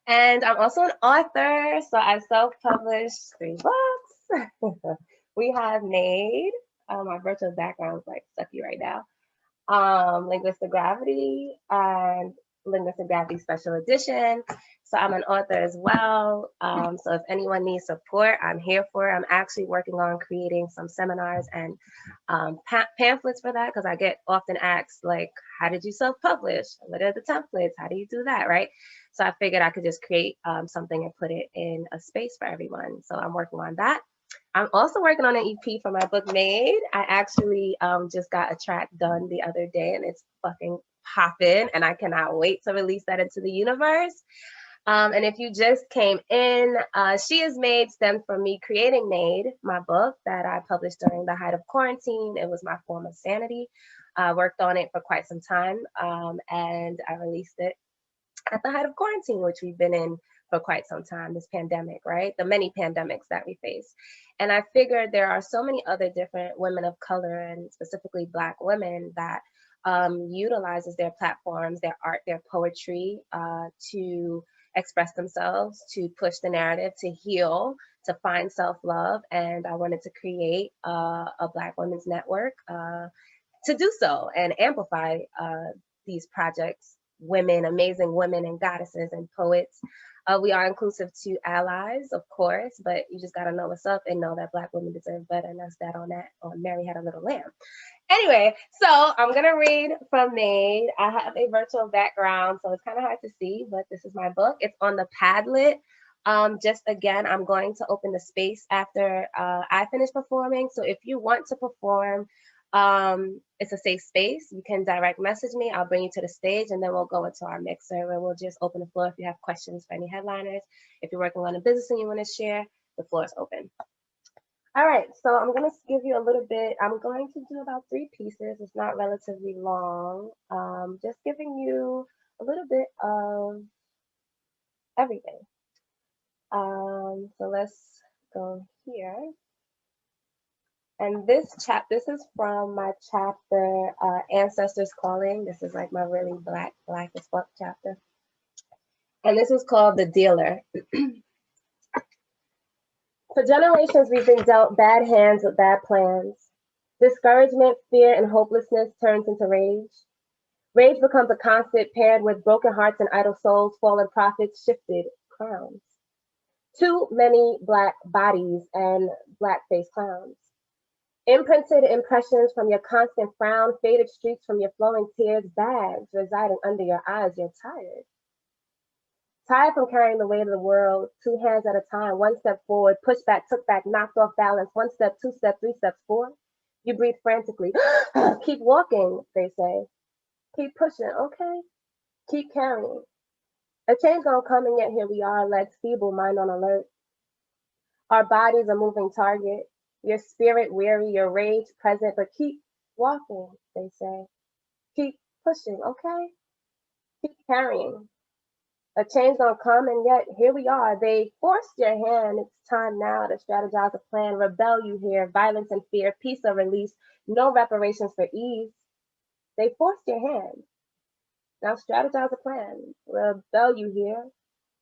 And I'm also an author, so I self-published 3 books. We have made, my virtual background is like sucky right now, Linguistic Gravity and Linguistic Gravity Special Edition. So I'm an author as well. So if anyone needs support, I'm here for it. I'm actually working on creating some seminars and pamphlets for that, because I get often asked, like, how did you self-publish? What are the templates? How do you do that, right? So I figured I could just create something and put it in a space for everyone. So I'm working on that. I'm also working on an EP for my book Made. I actually just got a track done the other day and it's fucking popping, and I cannot wait to release that into the universe. And if you just came in, She Is Made stemmed from me creating Made, my book that I published during the height of quarantine. It was my form of sanity. I worked on it for quite some time, and I released it at the height of quarantine, which we've been in for quite some time, this pandemic, right? The many pandemics that we face. And I figured there are so many other different women of color, and specifically Black women, that utilizes their platforms, their art, their poetry to express themselves, to push the narrative, to heal, to find self-love. And I wanted to create a Black women's network to do so and amplify these projects, women, amazing women and goddesses and poets. We are inclusive to allies, of course, but you just gotta know what's up and know that Black women deserve better, and that's that on Mary Had a Little Lamb. Anyway, so I'm gonna read from Made. I have a virtual background, so it's kind of hard to see, but this is my book. It's on the Padlet. Just again, I'm going to open the space after I finish performing. So if you want to perform, it's a safe space. You can direct message me. I'll bring you to the stage, and then we'll go into our mixer where we'll just open the floor if you have questions for any headliners. If you're working on a business and you want to share, the floor is open. All right, so I'm going to give you a little bit. I'm going to do about 3 pieces. It's not relatively long. Just giving you a little bit of everything. So let's go here. And this is from my chapter, Ancestors Calling. This is like my really black as fuck chapter. And this is called The Dealer. For generations, we've been dealt bad hands with bad plans. Discouragement, fear, and hopelessness turns into rage. Rage becomes a constant, paired with broken hearts and idle souls, fallen prophets, shifted crowns. Too many Black bodies and Black-faced clowns. Imprinted impressions from your constant frown, faded streaks from your flowing tears, bags residing under your eyes, you're tired. Tired from carrying the weight of the world, 2 hands at a time, 1 step forward, push back, took back, knocked off balance, 1 step, 2 step, 3 steps, 4. You breathe frantically. Keep walking, they say. Keep pushing, okay. Keep carrying. A change gonna come, and yet here we are, legs feeble, mind on alert. Our bodies a moving target. Your spirit weary, your rage present, but keep walking, they say. Keep pushing, okay? Keep carrying. A change gonna come, and yet here we are. They forced your hand. It's time now to strategize a plan. Rebel, you hear, violence and fear, peace or release, no reparations for ease. They forced your hand. Now strategize a plan. Rebel, you hear,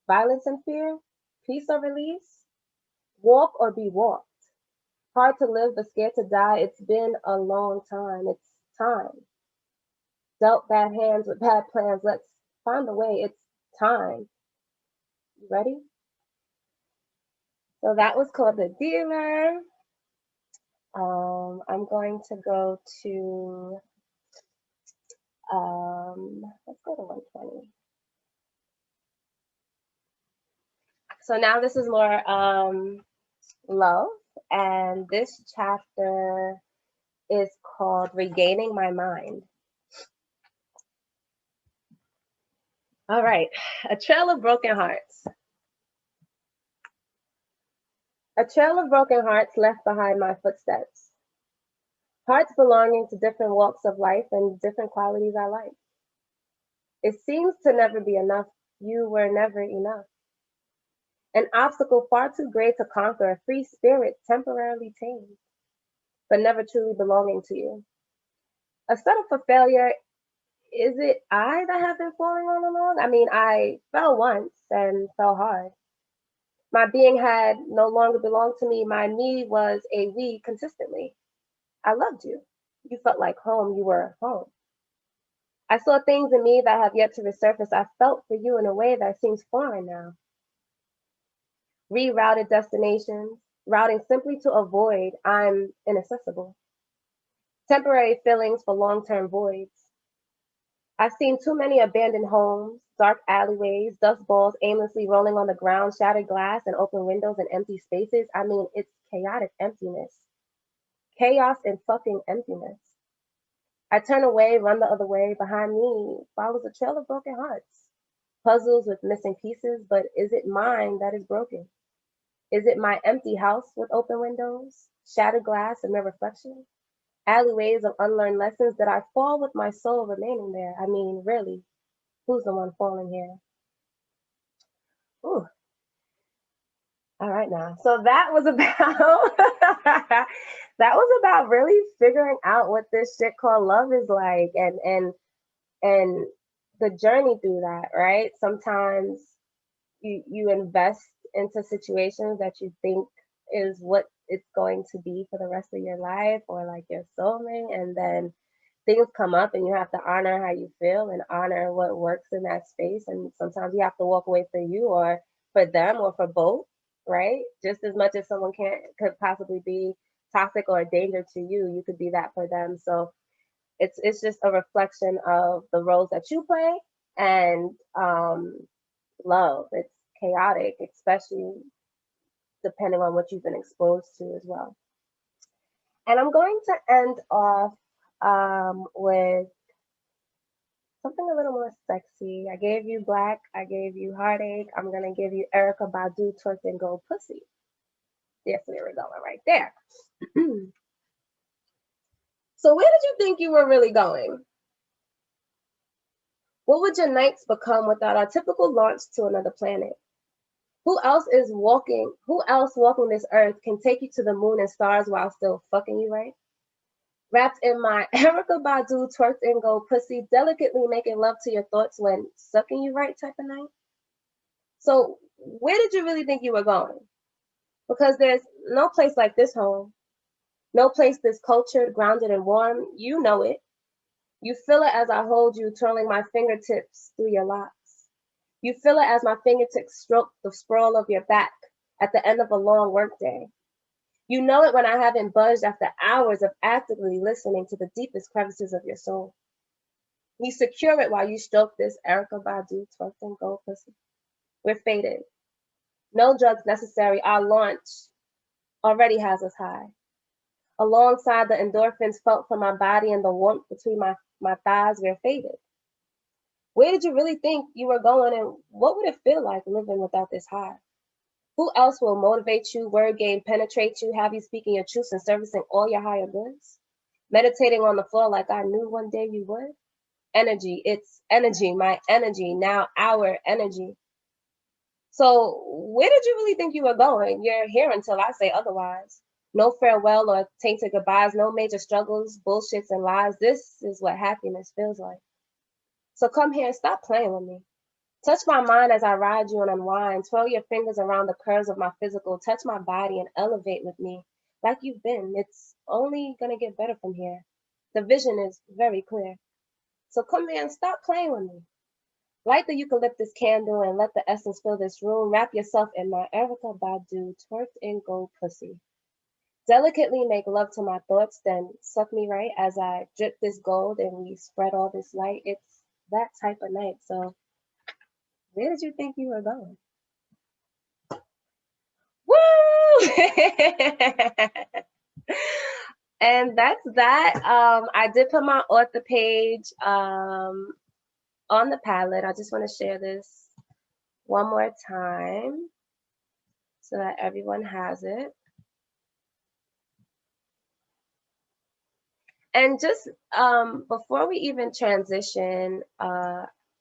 violence and fear, peace or release, walk or be walked. Hard to live but scared to die. It's been a long time. It's time. Dealt bad hands with bad plans. Let's find a way. It's time. You ready? So that was called The Dealer. I'm going to go to, let's go to 120. So now this is more love, and this chapter is called Regaining My Mind. All right, a trail of broken hearts. A trail of broken hearts left behind my footsteps. Hearts belonging to different walks of life and different qualities I like. It seems to never be enough. You were never enough. An obstacle far too great to conquer, a free spirit temporarily tamed, but never truly belonging to you. A setup for failure, is it I that have been falling all along? I mean, I fell once and fell hard. My being had no longer belonged to me. My me was a we consistently. I loved you. You felt like home. You were home. I saw things in me that have yet to resurface. I felt for you in a way that seems foreign now. Rerouted destinations, routing simply to avoid I'm inaccessible. Temporary fillings for long-term voids. I've seen too many abandoned homes, dark alleyways, dust balls aimlessly rolling on the ground, shattered glass and open windows and empty spaces. I mean, it's chaotic emptiness. Chaos and fucking emptiness. I turn away, run the other way. Behind me follows a trail of broken hearts. Puzzles with missing pieces, but is it mine that is broken? Is it my empty house with open windows, shattered glass and no reflection? Alleyways of unlearned lessons that I fall with my soul remaining there. I mean, really, who's the one falling here? Ooh. All right now. So that was about that was about really figuring out what this shit called love is like and the journey through that, right? Sometimes you invest into situations that you think is what it's going to be for the rest of your life or like your soulmate, and then things come up and you have to honor how you feel and honor what works in that space, and sometimes you have to walk away for you or for them or for both, right? Just as much as someone could possibly be toxic or a danger to you, you could be that for them. So it's just a reflection of the roles that you play and love. It's chaotic, especially depending on what you've been exposed to as well. And I'm going to end off with something a little more sexy. I gave you Black, I gave you Heartache. I'm gonna give you Erykah Badu, Twerk and Go Pussy. That's where we're going right there. So where did you think you were really going? What would your nights become without our typical launch to another planet? Who else walking this earth can take you to the moon and stars while still fucking you right? Wrapped in my Erykah Badu, Twerk and Go Pussy, delicately making love to your thoughts when sucking you right type of night. So where did you really think you were going? Because there's no place like this home. No place this cultured, grounded, and warm. You know it. You feel it as I hold you, twirling my fingertips through your locks. You feel it as my fingertips stroke the sprawl of your back at the end of a long workday. You know it when I haven't budged after hours of actively listening to the deepest crevices of your soul. You secure it while you stroke this Erykah Badu, Twerk and Go Pussy. We're faded. No drugs necessary. Our launch already has us high. Alongside the endorphins felt from my body and the warmth between my thighs, we're faded. Where did you really think you were going, and what would it feel like living without this high? Who else will motivate you, word game, penetrate you, have you speaking your truths and servicing all your higher goods? Meditating on the floor like I knew one day you would? energy. It's energy, my energy, now our energy. So where did you really think you were going? You're here until I say otherwise. No farewell or tainted goodbyes, no major struggles, bullshits, and lies. This is what happiness feels like. So come here and stop playing with me. Touch my mind as I ride you and unwind. Twirl your fingers around the curves of my physical. Touch my body and elevate with me like you've been. It's only gonna get better from here. The vision is very clear. So come here and stop playing with me. Light the eucalyptus candle and let the essence fill this room. Wrap yourself in my Erica Badu twerked in gold pussy. Delicately make love to my thoughts, then suck me right as I drip this gold and we spread all this light. It's that type of night. So where did you think you were going? Woo! And that's that. I did put my author page on the Padlet. I just want to share this one more time so that everyone has it. And just before we even transition,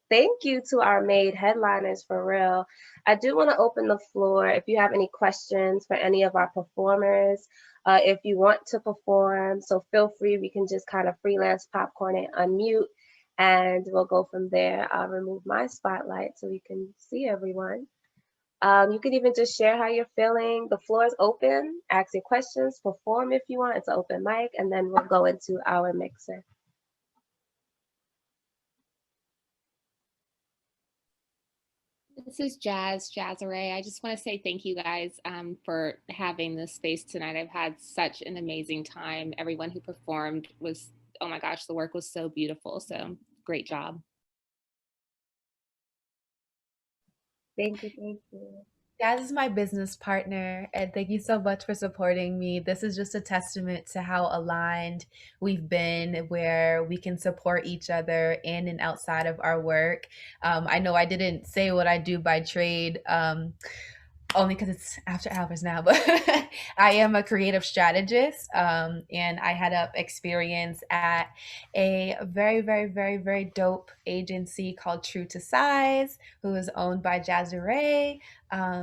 thank you to our maid headliners for real. I do want to open the floor if you have any questions for any of our performers. If you want to perform, so feel free. We can just kind of freelance popcorn and unmute, and we'll go from there. I'll remove my spotlight so we can see everyone. You can even just share how you're feeling. The floor is open. Ask your questions, perform if you want. It's an open mic, and then we'll go into our mixer. This is Jazzare. I just want to say thank you guys for having this space tonight. I've had such an amazing time. Everyone who performed was, oh my gosh, the work was so beautiful. So great job. Thank you, thank you. Jazz is my business partner, and thank you so much for supporting me. This is just a testament to how aligned we've been, where we can support each other in and outside of our work. I know I didn't say what I do by trade, only because it's after hours now, but I am a creative strategist, and I had an experience at a very, very, very, very dope agency called True to Size, who is owned by Jazzare.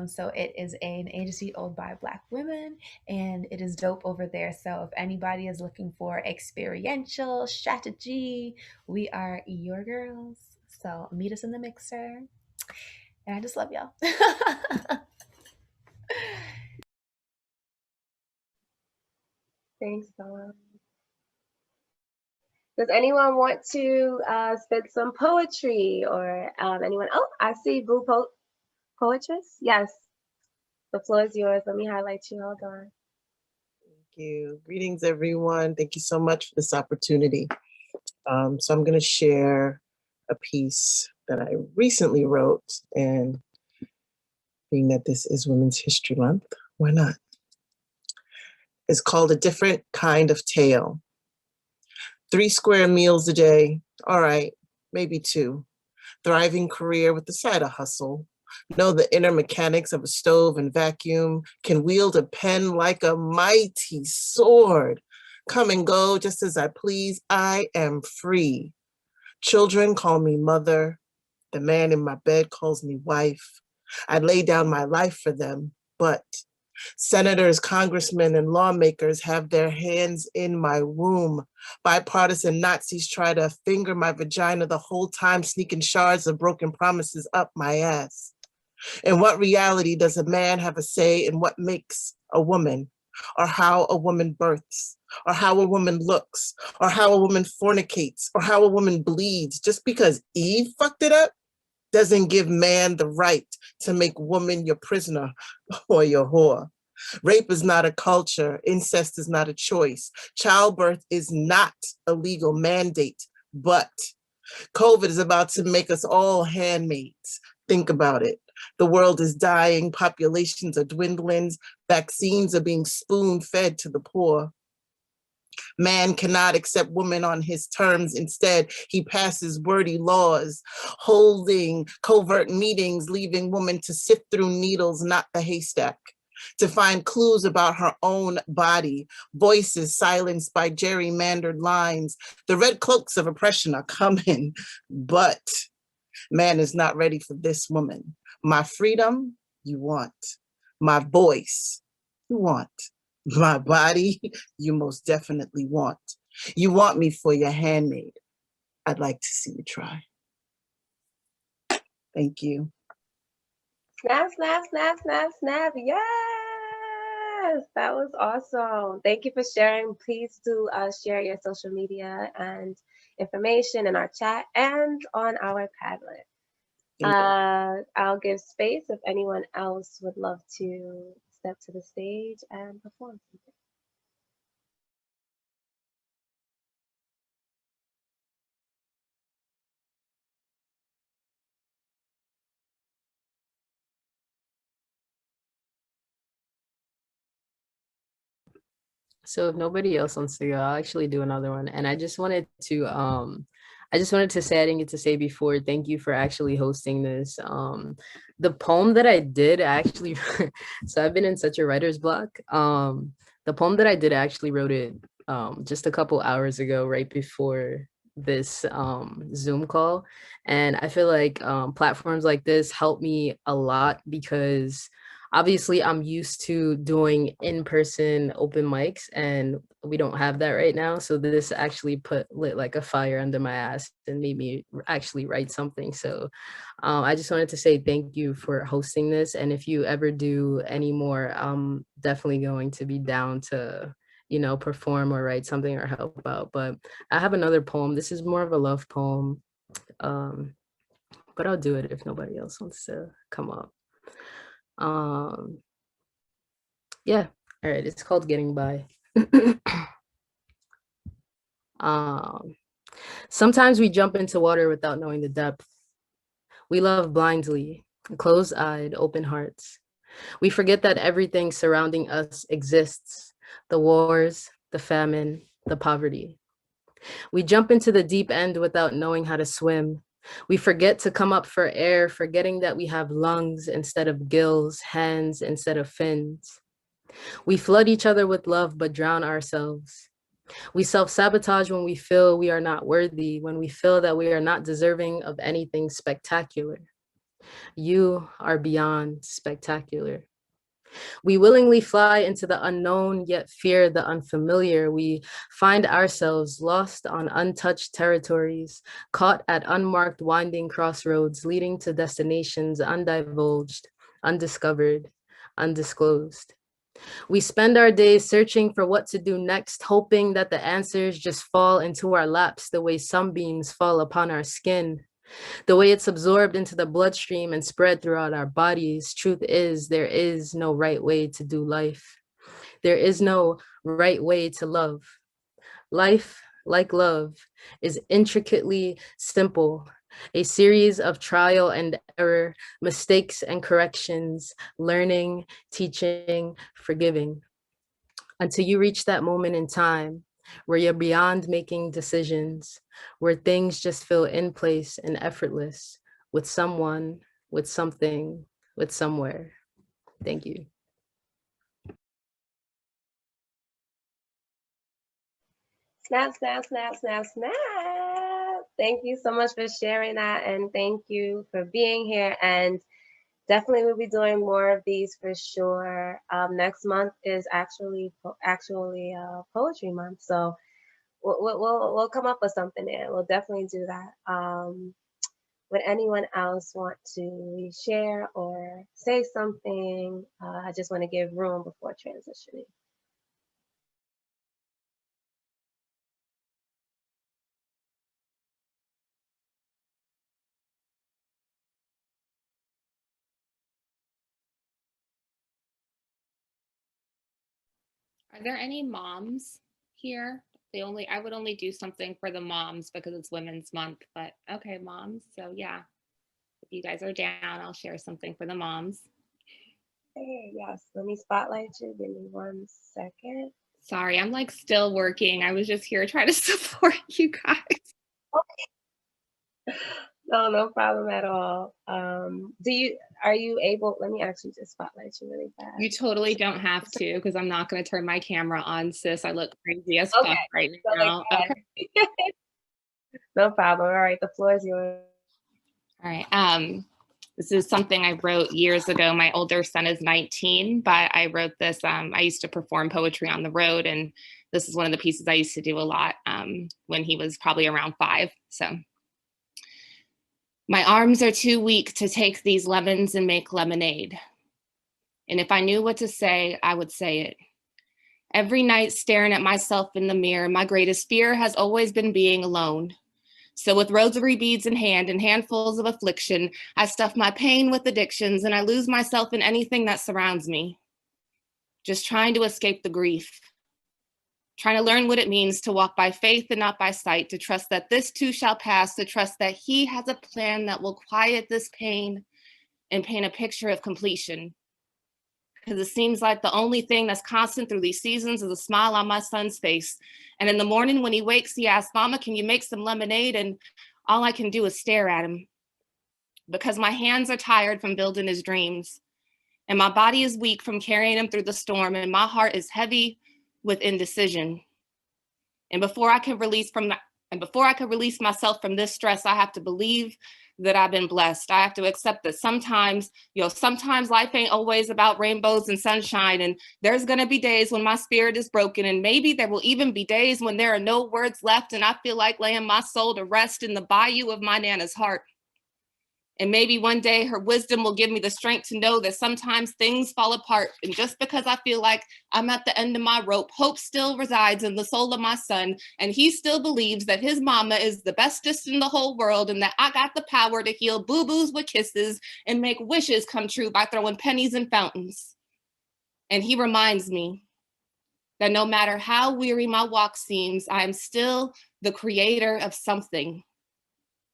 So it is an agency owned by Black women, and it is dope over there. So if anybody is looking for experiential strategy, we are your girls. So meet us in the mixer, and I just love y'all. Thanks, Fallon. Does anyone want to spit some poetry or anyone? Oh, I see Boo Poetress. Yes, the floor is yours. Let me highlight you. Hold on. Thank you. Greetings, everyone. Thank you so much for this opportunity. So I'm going to share a piece that I recently wrote, and being that this is Women's History Month, why not? It's called A Different Kind of Tale. 3 square meals a day, all right, maybe 2. Thriving career with the side of hustle. Know the inner mechanics of a stove and vacuum. Can wield a pen like a mighty sword. Come and go just as I please. I am free. Children call me mother. The man in my bed calls me wife. I'd lay down my life for them, but senators, congressmen, and lawmakers have their hands in my womb. Bipartisan Nazis try to finger my vagina the whole time, sneaking shards of broken promises up my ass. In what reality does a man have a say in what makes a woman, or how a woman births, or how a woman looks, or how a woman fornicates, or how a woman bleeds? Just because Eve fucked it up doesn't give man the right to make woman your prisoner or your whore. Rape is not a culture. Incest is not a choice. Childbirth is not a legal mandate, but COVID is about to make us all handmaids. Think about it. The world is dying, populations are dwindling, vaccines are being spoon-fed to the poor. Man cannot accept woman on his terms. Instead, he passes wordy laws, holding covert meetings, leaving women to sift through needles, not the haystack. to find clues about her own body, voices silenced by gerrymandered lines. The red cloaks of oppression are coming, but man is not ready for this woman. My freedom, you want. My voice, you want. My body, you most definitely want. You want me for your handmaid. I'd like to see you try. Thank you. Snap, snap, snap, snap, snap. Yes, that was awesome. Thank you for sharing. Please do share your social media and information in our chat and on our Padlet. I'll give space if anyone else would love to step to the stage and perform something. So if nobody else wants to go, I'll actually do another one. And I just wanted to say, I didn't get to say before, thank you for actually hosting this. The poem that I did actually, so I've been in such a writer's block. The poem that I did, I actually wrote it just a couple hours ago, right before this Zoom call. And I feel like platforms like this help me a lot because obviously I'm used to doing in-person open mics and we don't have that right now. So this actually lit like a fire under my ass and made me actually write something. So I just wanted to say thank you for hosting this. And if you ever do any more, I'm definitely going to be down to, you know, perform or write something or help out. But I have another poem. This is more of a love poem. But I'll do it if nobody else wants to come up. Yeah, all right, it's called Getting By. Sometimes we jump into water without knowing the depth. We love blindly, closed-eyed, open hearts. We forget that everything surrounding us exists, the wars, the famine, the poverty. We jump into the deep end without knowing how to swim. We forget to come up for air, forgetting that we have lungs instead of gills, hands instead of fins. We flood each other with love, but drown ourselves. We self-sabotage when we feel we are not worthy, when we feel that we are not deserving of anything spectacular. You are beyond spectacular. We willingly fly into the unknown, yet fear the unfamiliar. We find ourselves lost on untouched territories, caught at unmarked winding crossroads, leading to destinations undivulged, undiscovered, undisclosed. We spend our days searching for what to do next, hoping that the answers just fall into our laps the way sunbeams fall upon our skin. The way it's absorbed into the bloodstream and spread throughout our bodies. Truth is, there is no right way to do life. There is no right way to love. Life, like love, is intricately simple, a series of trial and error, mistakes and corrections, learning, teaching, forgiving, until you reach that moment in time where you're beyond making decisions, where things just feel in place and effortless with someone, with something, with somewhere. Thank you. Snap, snap, snap, snap, snap. Thank you so much for sharing that. And thank you for being here. And definitely we'll be doing more of these for sure. Next month is actually poetry month. So we'll come up with something there. We'll definitely do that. Would anyone else want to share or say something? I just want to give room before transitioning. Are there any moms here? I would only do something for the moms because it's Women's Month, but okay, moms. So yeah, if you guys are down, I'll share something for the moms. Hey, yes, let me spotlight you. Give me 1 second. Sorry, I'm like still working. I was just here trying to support you guys. No, no problem at all. Are you able, let me actually just spotlight you really fast. You totally don't have to, because I'm not going to turn my camera on, sis. I look crazy as Okay, fuck right so now. Okay. No problem. All right, the floor is yours. All right. This is something I wrote years ago. My older son is 19, but I wrote this. I used to perform poetry on the road, and this is one of the pieces I used to do a lot when he was probably around 5. So, my arms are too weak to take these lemons and make lemonade. And if I knew what to say, I would say it. Every night staring at myself in the mirror, my greatest fear has always been being alone. So with rosary beads in hand and handfuls of affliction, I stuff my pain with addictions and I lose myself in anything that surrounds me. Just trying to escape the grief. Trying to learn what it means to walk by faith and not by sight, to trust that this too shall pass, to trust that he has a plan that will quiet this pain and paint a picture of completion. Because it seems like the only thing that's constant through these seasons is a smile on my son's face. And in the morning when he wakes, he asks, Mama, can you make some lemonade? And all I can do is stare at him because my hands are tired from building his dreams. And my body is weak from carrying him through the storm. And my heart is heavy with indecision. And before I can release myself from this stress, I have to believe that I've been blessed. I have to accept that sometimes life ain't always about rainbows and sunshine. And there's gonna be days when my spirit is broken. And maybe there will even be days when there are no words left and I feel like laying my soul to rest in the bayou of my Nana's heart. And maybe one day her wisdom will give me the strength to know that sometimes things fall apart. And just because I feel like I'm at the end of my rope, hope still resides in the soul of my son. And he still believes that his mama is the bestest in the whole world and that I got the power to heal boo-boos with kisses and make wishes come true by throwing pennies in fountains. And he reminds me that no matter how weary my walk seems, I am still the creator of something.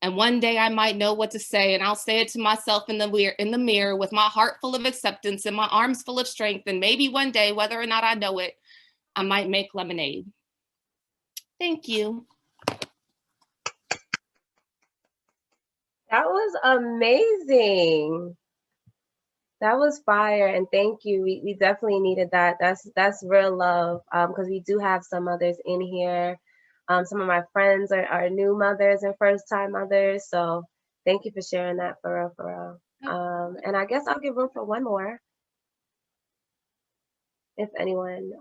And one day I might know what to say, and I'll say it to myself in the mirror with my heart full of acceptance and my arms full of strength. And maybe one day, whether or not I know it, I might make lemonade. Thank you. That was amazing. That was fire, and thank you. We definitely needed that. That's real love, because we do have some mothers in here. Some of my friends are new mothers and first-time mothers, so thank you for sharing that, for real. And I guess I'll give room for one more, if anyone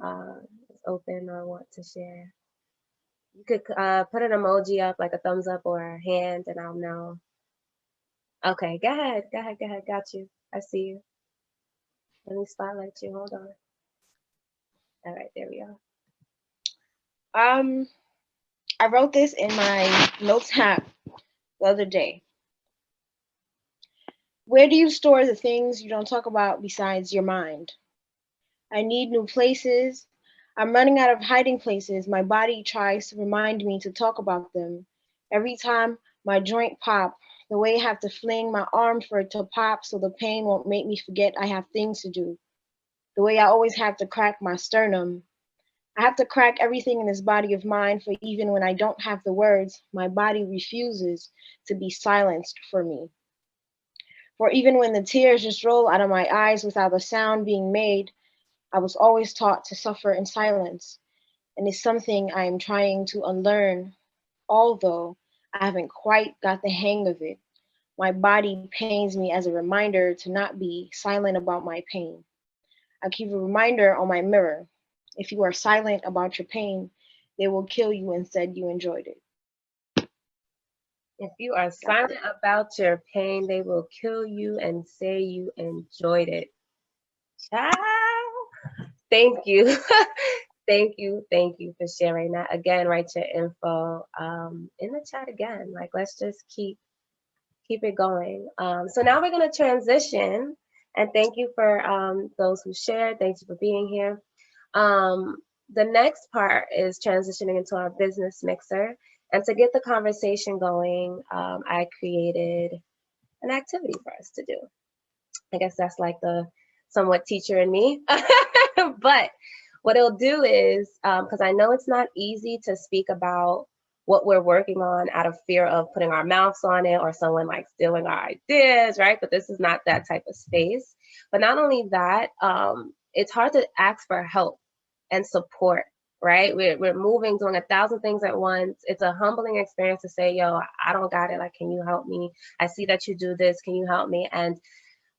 is open or want to share. You could put an emoji up, like a thumbs up or a hand, and I'll know. Okay, go ahead. Got you. I see you. Let me spotlight you. Hold on. All right, there we go. I wrote this in my notes app the other day. Where do you store the things you don't talk about besides your mind? I need new places. I'm running out of hiding places. My body tries to remind me to talk about them. Every time my joint pop, the way I have to fling my arm for it to pop so the pain won't make me forget I have things to do. The way I always have to crack my sternum. I have to crack everything in this body of mine, for even when I don't have the words, my body refuses to be silenced for me. For even when the tears just roll out of my eyes without a sound being made, I was always taught to suffer in silence. And it's something I am trying to unlearn, although I haven't quite got the hang of it. My body pains me as a reminder to not be silent about my pain. I keep a reminder on my mirror. If you are silent about your pain, they will kill you and said you enjoyed it. If you are silent about your pain, they will kill you and say you enjoyed it. Child. Thank you. Thank you for sharing that. Again, write your info in the chat again. Like, let's just keep it going. So now we're going to transition, and thank you for those who shared. Thank you for being here. The next part is transitioning into our business mixer. And to get the conversation going, I created an activity for us to do. I guess that's like the somewhat teacher in me. But what it'll do is, because I know it's not easy to speak about what we're working on out of fear of putting our mouths on it or someone like stealing our ideas, right? But this is not that type of space. But not only that, it's hard to ask for help and support, right? We're moving, doing 1,000 things at once. It's a humbling experience to say, yo, I don't got it. Like, can you help me? I see that you do this. Can you help me? And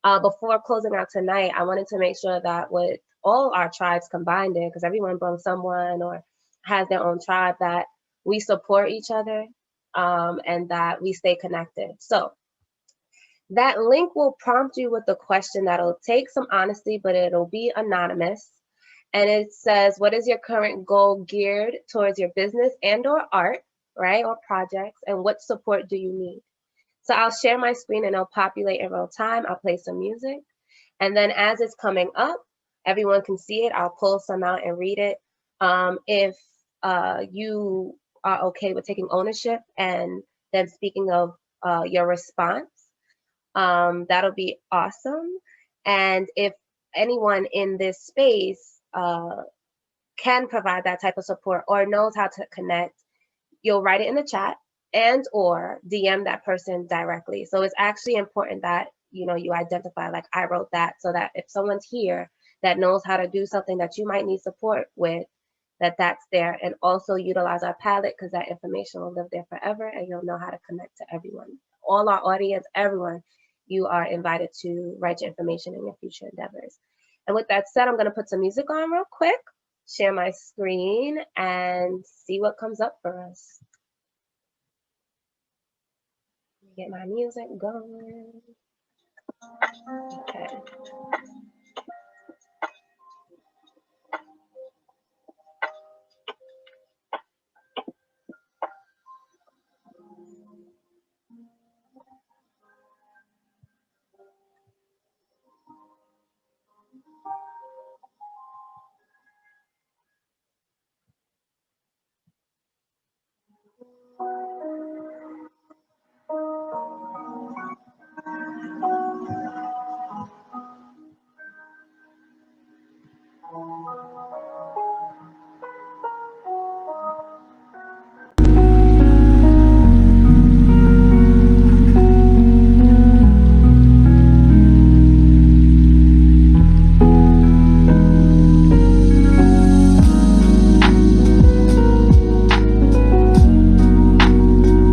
before closing out tonight, I wanted to make sure that with all our tribes combined in, because everyone brings someone or has their own tribe, that we support each other and that we stay connected. So that link will prompt you with a question that'll take some honesty, but it'll be anonymous. And it says, what is your current goal geared towards your business and or art, right? Or projects, and what support do you need? So I'll share my screen and it'll populate in real time. I'll play some music. And then as it's coming up, everyone can see it. I'll pull some out and read it. If you are okay with taking ownership and then speaking of your response, that'll be awesome. And if anyone in this space can provide that type of support or knows how to connect, you'll write it in the chat and or DM that person directly. So it's actually important that, you know, you identify, like, I wrote that, so that if someone's here that knows how to do something that you might need support with, that's there. And also utilize our palette, because that information will live there forever and you'll know how to connect to everyone. All our audience, everyone, you are invited to write your information in your future endeavors. And with that said, I'm going to put some music on real quick, share my screen, and see what comes up for us. Get my music going. Okay.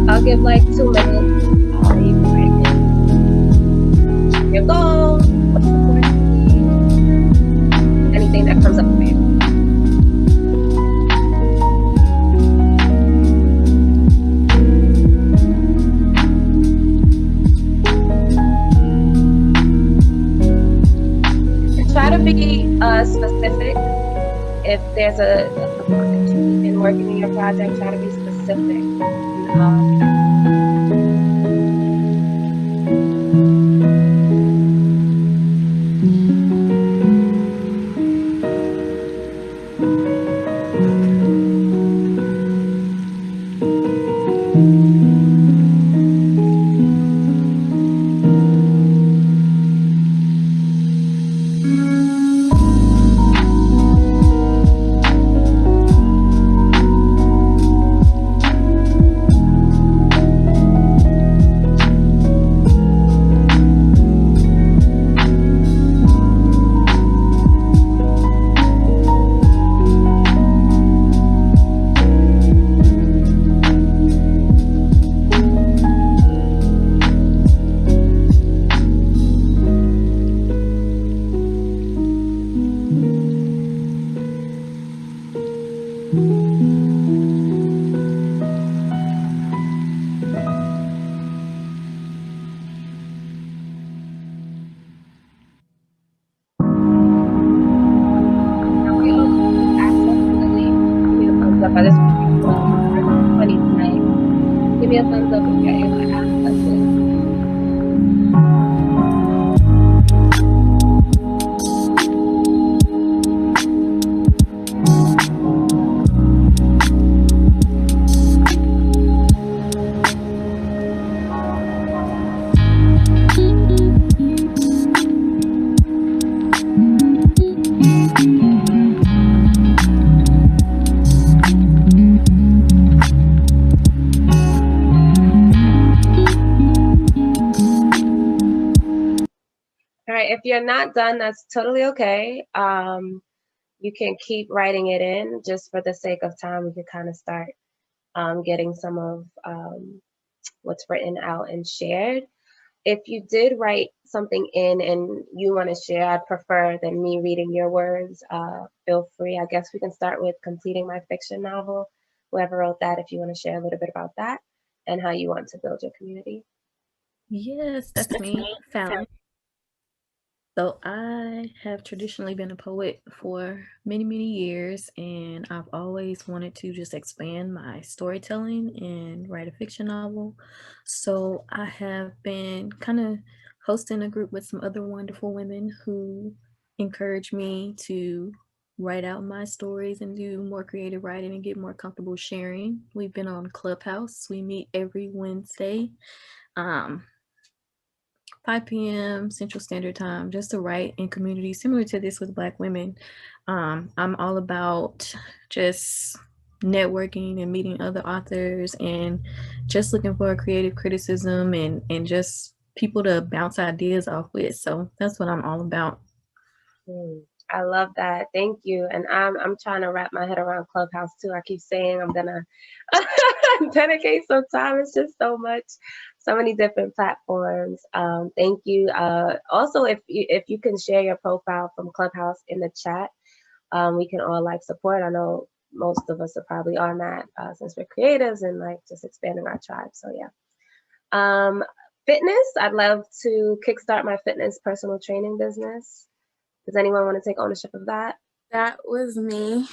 I'll give like 2 minutes. You can write in your goals, what support you need, anything that comes up for you. And try to be specific. If there's a support that you need in working in your project, try to be specific. I just funny tonight. Give me a thumbs up if you're able to access it. right, if you're not done, that's totally okay. You can keep writing it in. Just for the sake of time, we could kind of start getting some of what's written out and shared. If you did write something in and you want to share, I'd prefer than me reading your words. Feel free. I guess we can start with completing my fiction novel. Whoever wrote that, if you want to share a little bit about that and how you want to build your community. Yes, that's me, Fallon. So I have traditionally been a poet for many, many years, and I've always wanted to just expand my storytelling and write a fiction novel. So I have been kind of hosting a group with some other wonderful women who encourage me to write out my stories and do more creative writing and get more comfortable sharing. We've been on Clubhouse. We meet every Wednesday. 5 p.m. Central Standard Time, just to write in community similar to this with Black women. I'm all about just networking and meeting other authors and just looking for creative criticism and just people to bounce ideas off with. So that's what I'm all about. I love that. Thank you. And I'm trying to wrap my head around Clubhouse too. I keep saying I'm gonna dedicate some time. It's just so much, so many different platforms. Thank you. Also, if you can share your profile from Clubhouse in the chat, we can all like support. I know most of us are probably on that since we're creatives and like just expanding our tribe. So yeah. Fitness. I'd love to kickstart my fitness personal training business. Does anyone want to take ownership of that? That was me.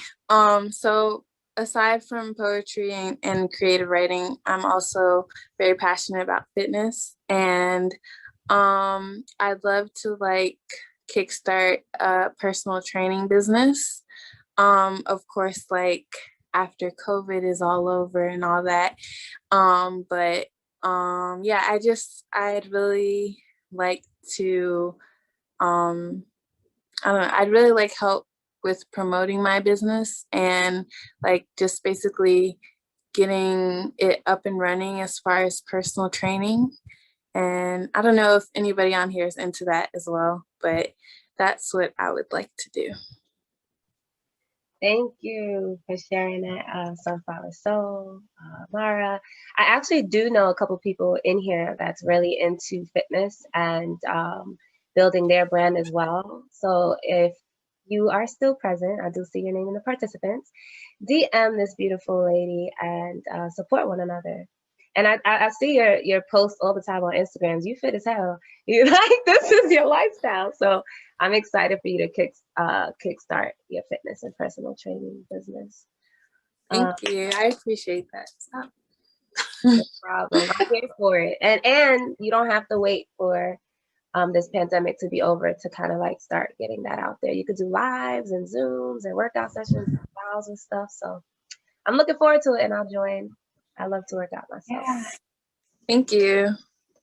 So aside from poetry and creative writing, I'm also very passionate about fitness, and I'd love to like kickstart a personal training business. Of course, like after COVID is all over and all that. But yeah, I'd really like to I don't know, I'd really like help with promoting my business and like just basically getting it up and running as far as personal training. And I don't know if anybody on here is into that as well, but that's what I would like to do. Thank you for sharing that, Sunflower Soul, Amara. I actually do know a couple people in here that's really into fitness and building their brand as well. So if you are still present, I do see your name in the participants, DM this beautiful lady and support one another. And I see your posts all the time on Instagram. You fit as hell. You like, this is your lifestyle. So I'm excited for you to kickstart your fitness and personal training business. Thank you. I appreciate that. Stop. No problem. I'm here for it. And you don't have to wait for this pandemic to be over to kind of like start getting that out there. You could do lives and Zooms and workout sessions and files and stuff. So I'm looking forward to it, and I'll join. I love to work out myself. Yeah. Thank you.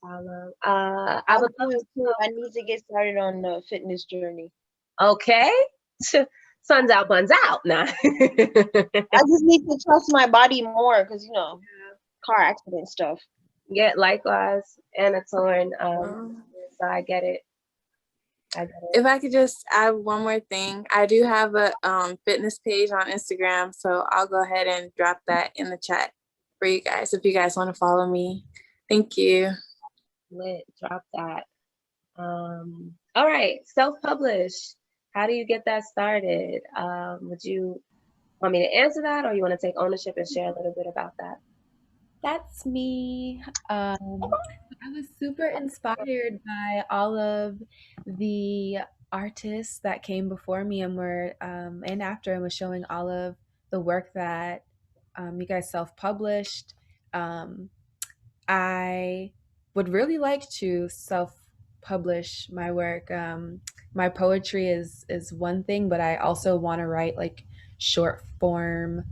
I would love to. I need to get started on the fitness journey. Okay. Sun's out, buns out. Nah. I just need to trust my body more because, you know, car accident stuff. Yeah, likewise. And a torn. So I get it. If I could just add one more thing, I do have a fitness page on Instagram, so I'll go ahead and drop that in the chat for you guys if you guys want to follow me. Thank you. Lit, drop that. All right, self-publish. How do you get that started? Would you want me to answer that, or you want to take ownership and share a little bit about that? That's me. I was super inspired by all of the artists that came before me and were and after, and was showing all of the work that you guys self-published. I would really like to self-publish my work. My poetry is one thing, but I also want to write like short form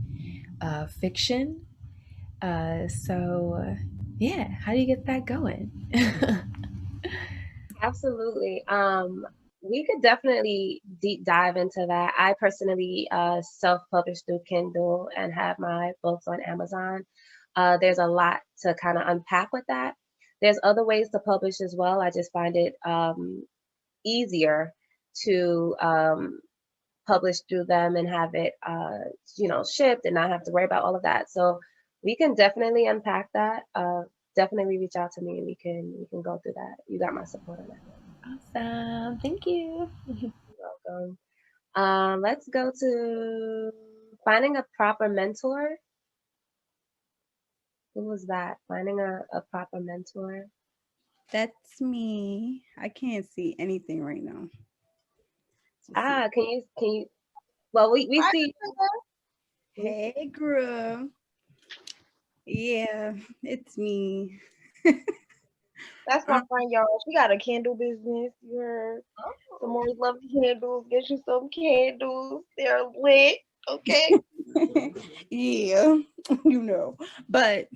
fiction. So yeah, how do you get that going? Absolutely. We could definitely deep dive into that. I personally self-published through Kindle and have my books on Amazon. There's a lot to kind of unpack with that. There's other ways to publish as well. I just find it easier to publish through them and have it, shipped and not have to worry about all of that. So we can definitely unpack that. Definitely reach out to me and we can go through that. You got my support on that. Awesome. Thank you. You're welcome. Let's go to finding a proper mentor. Who was that? Finding a proper mentor. That's me. I can't see anything right now. Can you? Well, we see. Hey, girl. Yeah, it's me. That's my friend, y'all. She got a candle business. You heard? Some more lovely candles. Get you some candles. They're lit. Okay. Yeah, but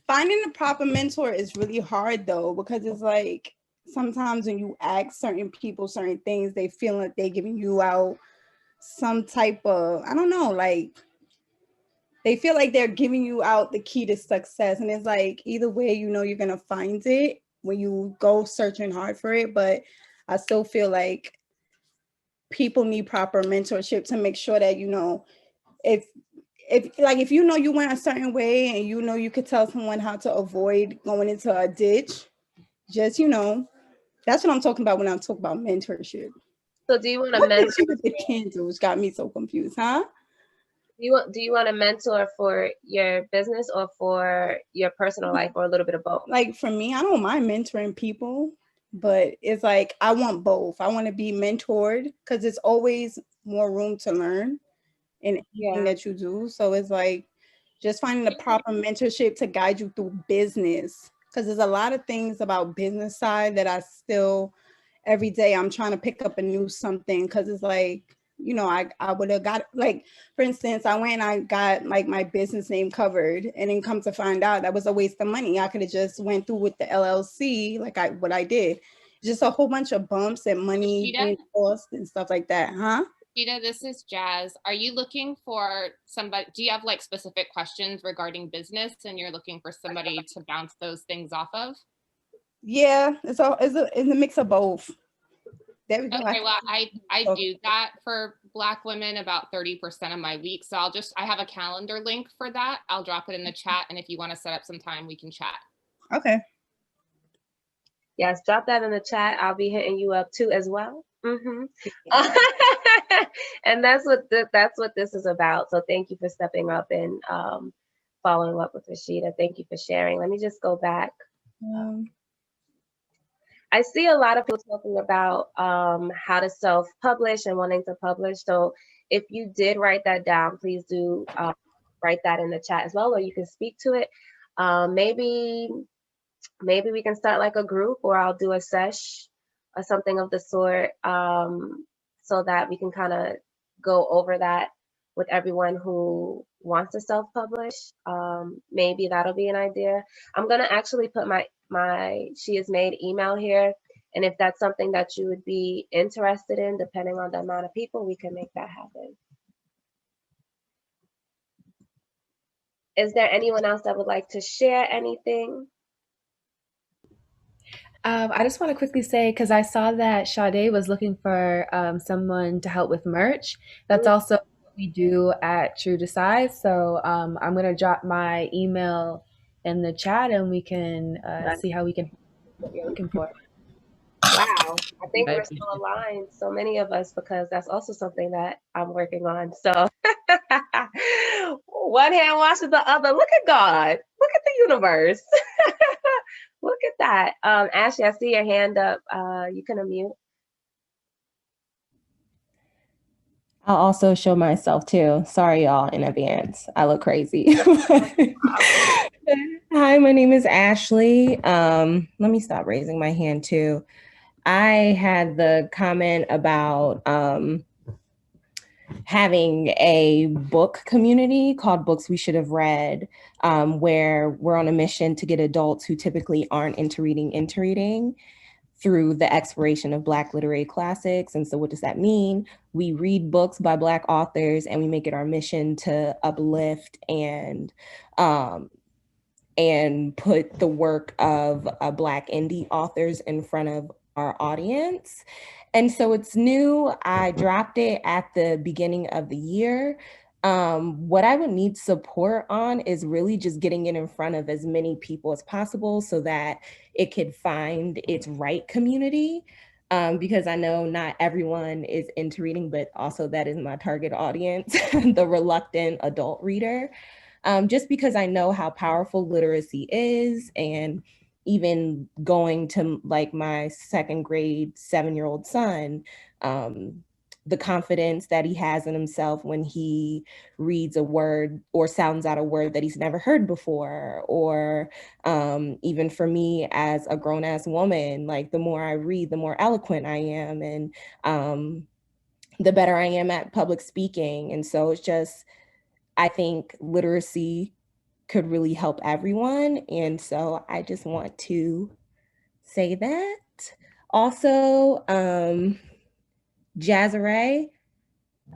finding the proper mentor is really hard though, because it's like sometimes when you ask certain people certain things, they feel like they're giving you out some type of, I don't know, like they feel like they're giving you out the key to success. And it's like, either way, you're going to find it when you go searching hard for it. But I still feel like people need proper mentorship to make sure that, if you went a certain way and you could tell someone how to avoid going into a ditch, just, that's what I'm talking about when I'm talking about mentorship. So do you want to mentor? The candles got me so confused, huh? Do you want a mentor for your business or for your personal life, or a little bit of both? Like for me, I don't mind mentoring people, but it's like I want both. I want to be mentored because it's always more room to learn in anything that you do. So it's like just finding the proper mentorship to guide you through business, because there's a lot of things about business side that I still, every day I'm trying to pick up a new something, because it's like, I would have got, like, for instance, I went and I got like my business name covered, and then come to find out that was a waste of money. I could have just went through with the LLC, like what I did. Just a whole bunch of bumps and money being lost and stuff like that, huh? Ida, this is Jazz. Are you looking for somebody, do you have like specific questions regarding business and you're looking for somebody to bounce those things off of? Yeah, it's a mix of both. There we go. Okay, well, I do that for Black women about 30% of my week. So I have a calendar link for that. I'll drop it in the chat. And if you want to set up some time, we can chat. Okay. Yes, drop that in the chat. I'll be hitting you up too as well. And that's what this is about. So thank you for stepping up and following up with Rashida. Thank you for sharing. Let me just go back. I see a lot of people talking about how to self-publish and wanting to publish. So if you did write that down, please do write that in the chat as well, or you can speak to it. Maybe we can start like a group, or I'll do a sesh or something of the sort, so that we can kind of go over that with everyone who wants to self-publish. Maybe that'll be an idea. I'm gonna actually put my She Is Made email here, and if that's something that you would be interested in, depending on the amount of people, we can make that happen. Is there anyone else that would like to share anything? I just want to quickly say, because I saw that Chade was looking for someone to help with merch. That's also what we do at True Decide. So I'm going to drop my email in the chat, and we can see how we can what you're looking for. Wow, I think we're still aligned, so many of us, because that's also something that I'm working on. So one hand washes the other. Look at God. Look at the universe. Look at that. Ashley, I see your hand up. You can unmute. I'll also show myself too. Sorry, y'all, in advance. I look crazy. Hi, my name is Ashley. Let me stop raising my hand too. I had the comment about having a book community called Books We Should Have Read, where we're on a mission to get adults who typically aren't into reading through the exploration of Black literary classics. And so what does that mean? We read books by Black authors, and we make it our mission to uplift and put the work of Black indie authors in front of our audience. And so it's new. I dropped it at the beginning of the year. What I would need support on is really just getting it in front of as many people as possible so that it could find its right community. Because I know not everyone is into reading, but also that is my target audience, the reluctant adult reader. Just because I know how powerful literacy is, and even going to like my second grade 7-year-old son, the confidence that he has in himself when he reads a word or sounds out a word that he's never heard before, or even for me as a grown-ass woman, like the more I read, the more eloquent I am, and the better I am at public speaking. And so it's just, I think literacy could really help everyone. And so I just want to say that. Also, Jazaray,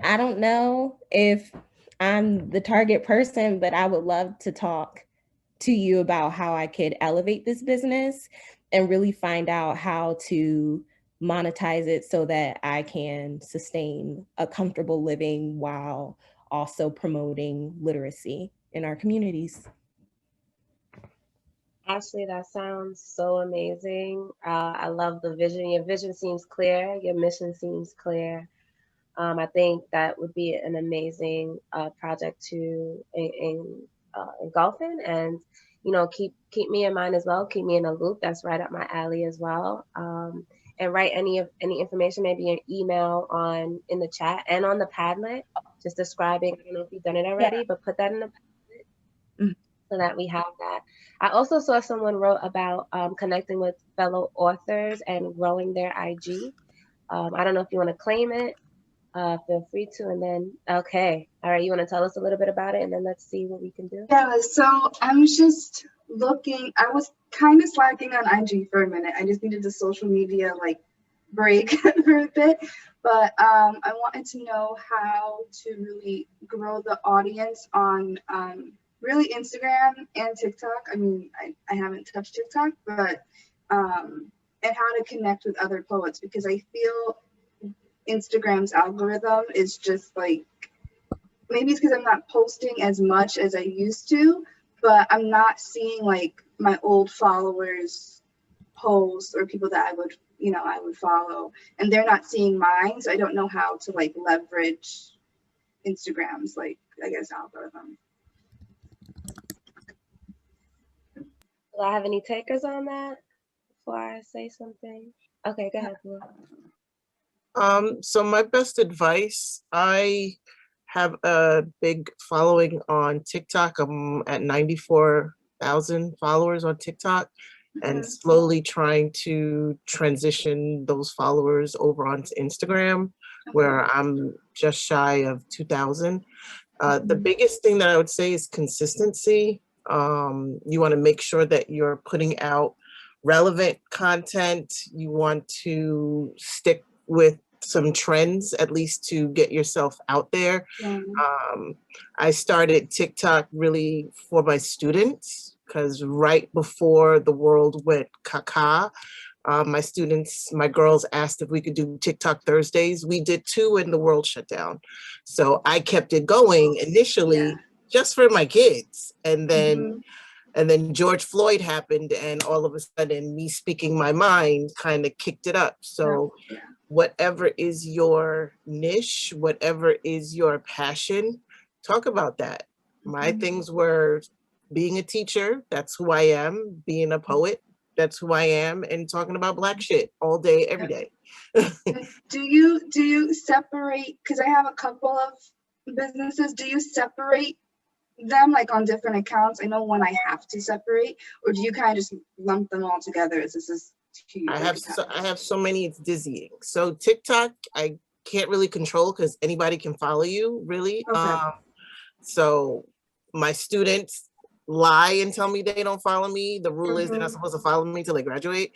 I don't know if I'm the target person, but I would love to talk to you about how I could elevate this business and really find out how to monetize it so that I can sustain a comfortable living while also promoting literacy in our communities. Ashley, that sounds so amazing. I love the vision. Your vision seems clear. Your mission seems clear. I think that would be an amazing project to engulf in, and keep me in mind as well. Keep me in a loop. That's right up my alley as well. And write any information, maybe an email in the chat and on the Padlet, just describing. I don't know if you've done it already, but put that in the Padlet so that we have that. I also saw someone wrote about connecting with fellow authors and growing their IG. I don't know if you want to claim it. Feel free to, and then, okay. All right, you want to tell us a little bit about it, and then let's see what we can do? Yeah, so I'm just looking, I was kind of slacking on IG for a minute. I just needed the social media break for a bit, but I wanted to know how to really grow the audience on really Instagram and TikTok. I mean, I haven't touched TikTok, but and how to connect with other poets, because I feel Instagram's algorithm is just maybe it's because I'm not posting as much as I used to, but I'm not seeing my old followers post, or people that I would follow, and they're not seeing mine, so I don't know how to leverage Instagram's I guess algorithm. Do I have any takers on that before I say something? Okay, go ahead, Blue. So my best advice, I have a big following on TikTok. I'm at 94,000 followers on TikTok, and slowly trying to transition those followers over onto Instagram, where I'm just shy of 2,000. The biggest thing that I would say is consistency. You want to make sure that you're putting out relevant content. You want to stick with some trends, at least to get yourself out there. I started TikTok really for my students, because right before the world went caca, my girls asked if we could do TikTok Thursdays. We did 2 and the world shut down. So I kept it going initially just for my kids. And then George Floyd happened, and all of a sudden me speaking my mind kind of kicked it up. So whatever is your niche, whatever is your passion, talk about that. My things were being a teacher, that's who I am, being a poet, that's who I am, and talking about Black shit all day, every day. Do you separate, because I have a couple of businesses, do you separate them on different accounts? I know one I have to separate, or do you kind of just lump them all together as this is I have so many, it's dizzying. So TikTok, I can't really control because anybody can follow you, really. So my students, lie and tell me they don't follow me. The rule is they're not supposed to follow me till they graduate.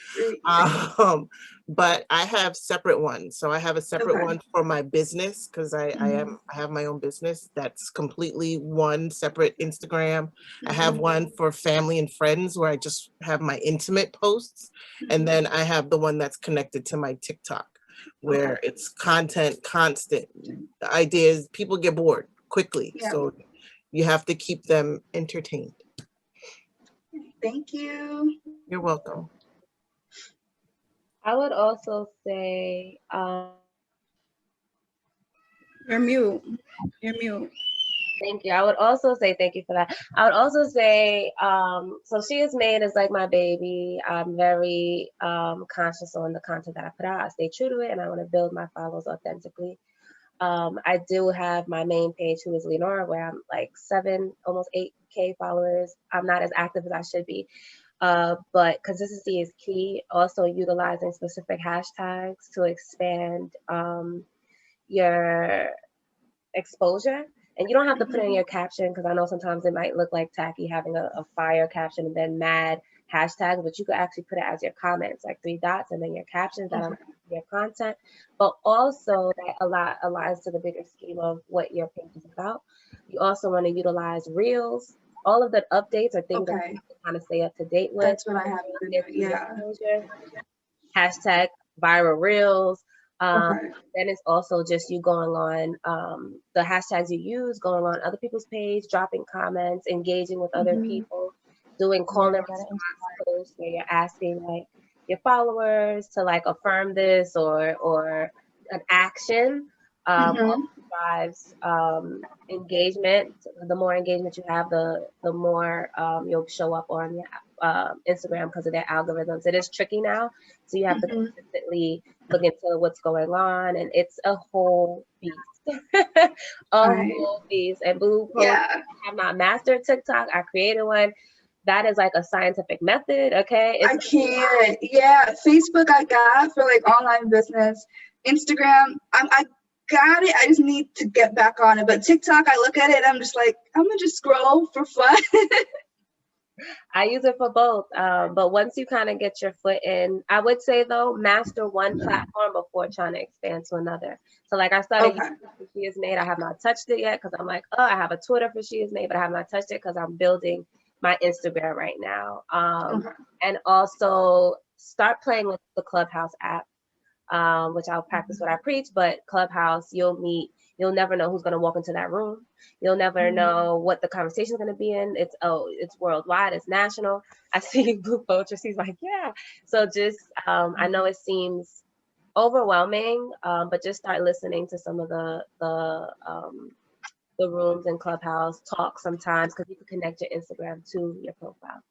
But I have separate ones. So I have a separate one for my business because I have my own business that's completely one separate Instagram. I have one for family and friends where I just have my intimate posts. And then I have the one that's connected to my TikTok where it's content constant. The idea is people get bored quickly. So you have to keep them entertained. Thank you. You're welcome. I would also say, You're mute. You're mute. Thank you. I would also say thank you for that. I would also say, so She Is Made is like my baby. I'm very conscious on the content that I put out. I stay true to it, and I want to build my followers authentically. I do have my main page, who is Leonora, where I'm like 7, almost 8K followers. I'm not as active as I should be, but consistency is key. Also utilizing specific hashtags to expand your exposure. And you don't have to put in your caption, because I know sometimes it might look like tacky having a fire caption and then mad hashtags, but you could actually put it as your comments, like 3 dots, and then your captions that are your content. But also that aligns to the bigger scheme of what your page is about. You also want to utilize reels. All of the updates are things that you kind of stay up to date with. That's what I have been doing. Yeah. Hashtag viral reels. Then it's also just you going on the hashtags you use, going on other people's page, dropping comments, engaging with other people, doing call and response posts where you're asking like your followers to like affirm this or an action. Also drives engagement. The more engagement you have, the more you'll show up on your Instagram because of their algorithms. It is tricky now, so you have to consistently look into what's going on, and it's a whole beast. Whole beast. And Boo, I have not mastered TikTok. I created one. That is like a scientific method. Okay, I can't. Yeah, Facebook I got for like online business. Instagram, I got it. I just need to get back on it. But TikTok, I look at it, I'm just like, I'm gonna just scroll for fun. I use it for both. But once you kind of get your foot in, I would say though, master one platform before trying to expand to another. So like I started using She Is Made. I have not touched it yet because I'm like, oh, I have a Twitter for She Is Made, but I have not touched it because I'm building my Instagram right now. And also start playing with the Clubhouse app. Which I'll practice what I preach, but Clubhouse, you'll never know who's going to walk into that room. You'll never know what the conversation is going to be in. It's worldwide, it's national. I see Blue Poetry, she's like, yeah. So just, I know it seems overwhelming, but just start listening to some of the rooms in Clubhouse, talk sometimes, because you can connect your Instagram to your profile.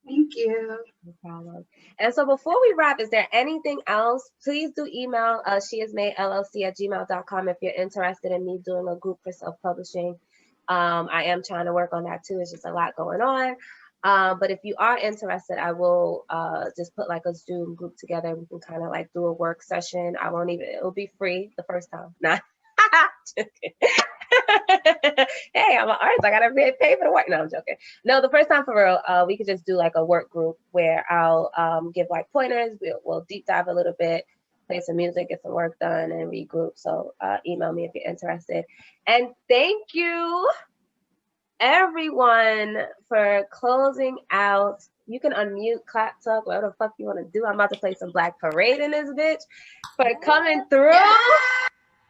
Thank you. No problem. And so before we wrap, is there anything else? Please do email sheismadellc@gmail.com if you're interested in me doing a group for self-publishing. I am trying to work on that too. It's just a lot going on. But if you are interested, I will just put like a Zoom group together. We can kind of like do a work session. It'll be free the first time. Nah. Hey, I'm an artist. I gotta pay for the work. No, I'm joking. No, the first time for real, we could just do like a work group where I'll give like pointers. We'll deep dive a little bit, play some music, get some work done, and regroup. So email me if you're interested. And thank you, everyone, for closing out. You can unmute, clap, talk, whatever the fuck you want to do. I'm about to play some Black Parade in this bitch for coming through.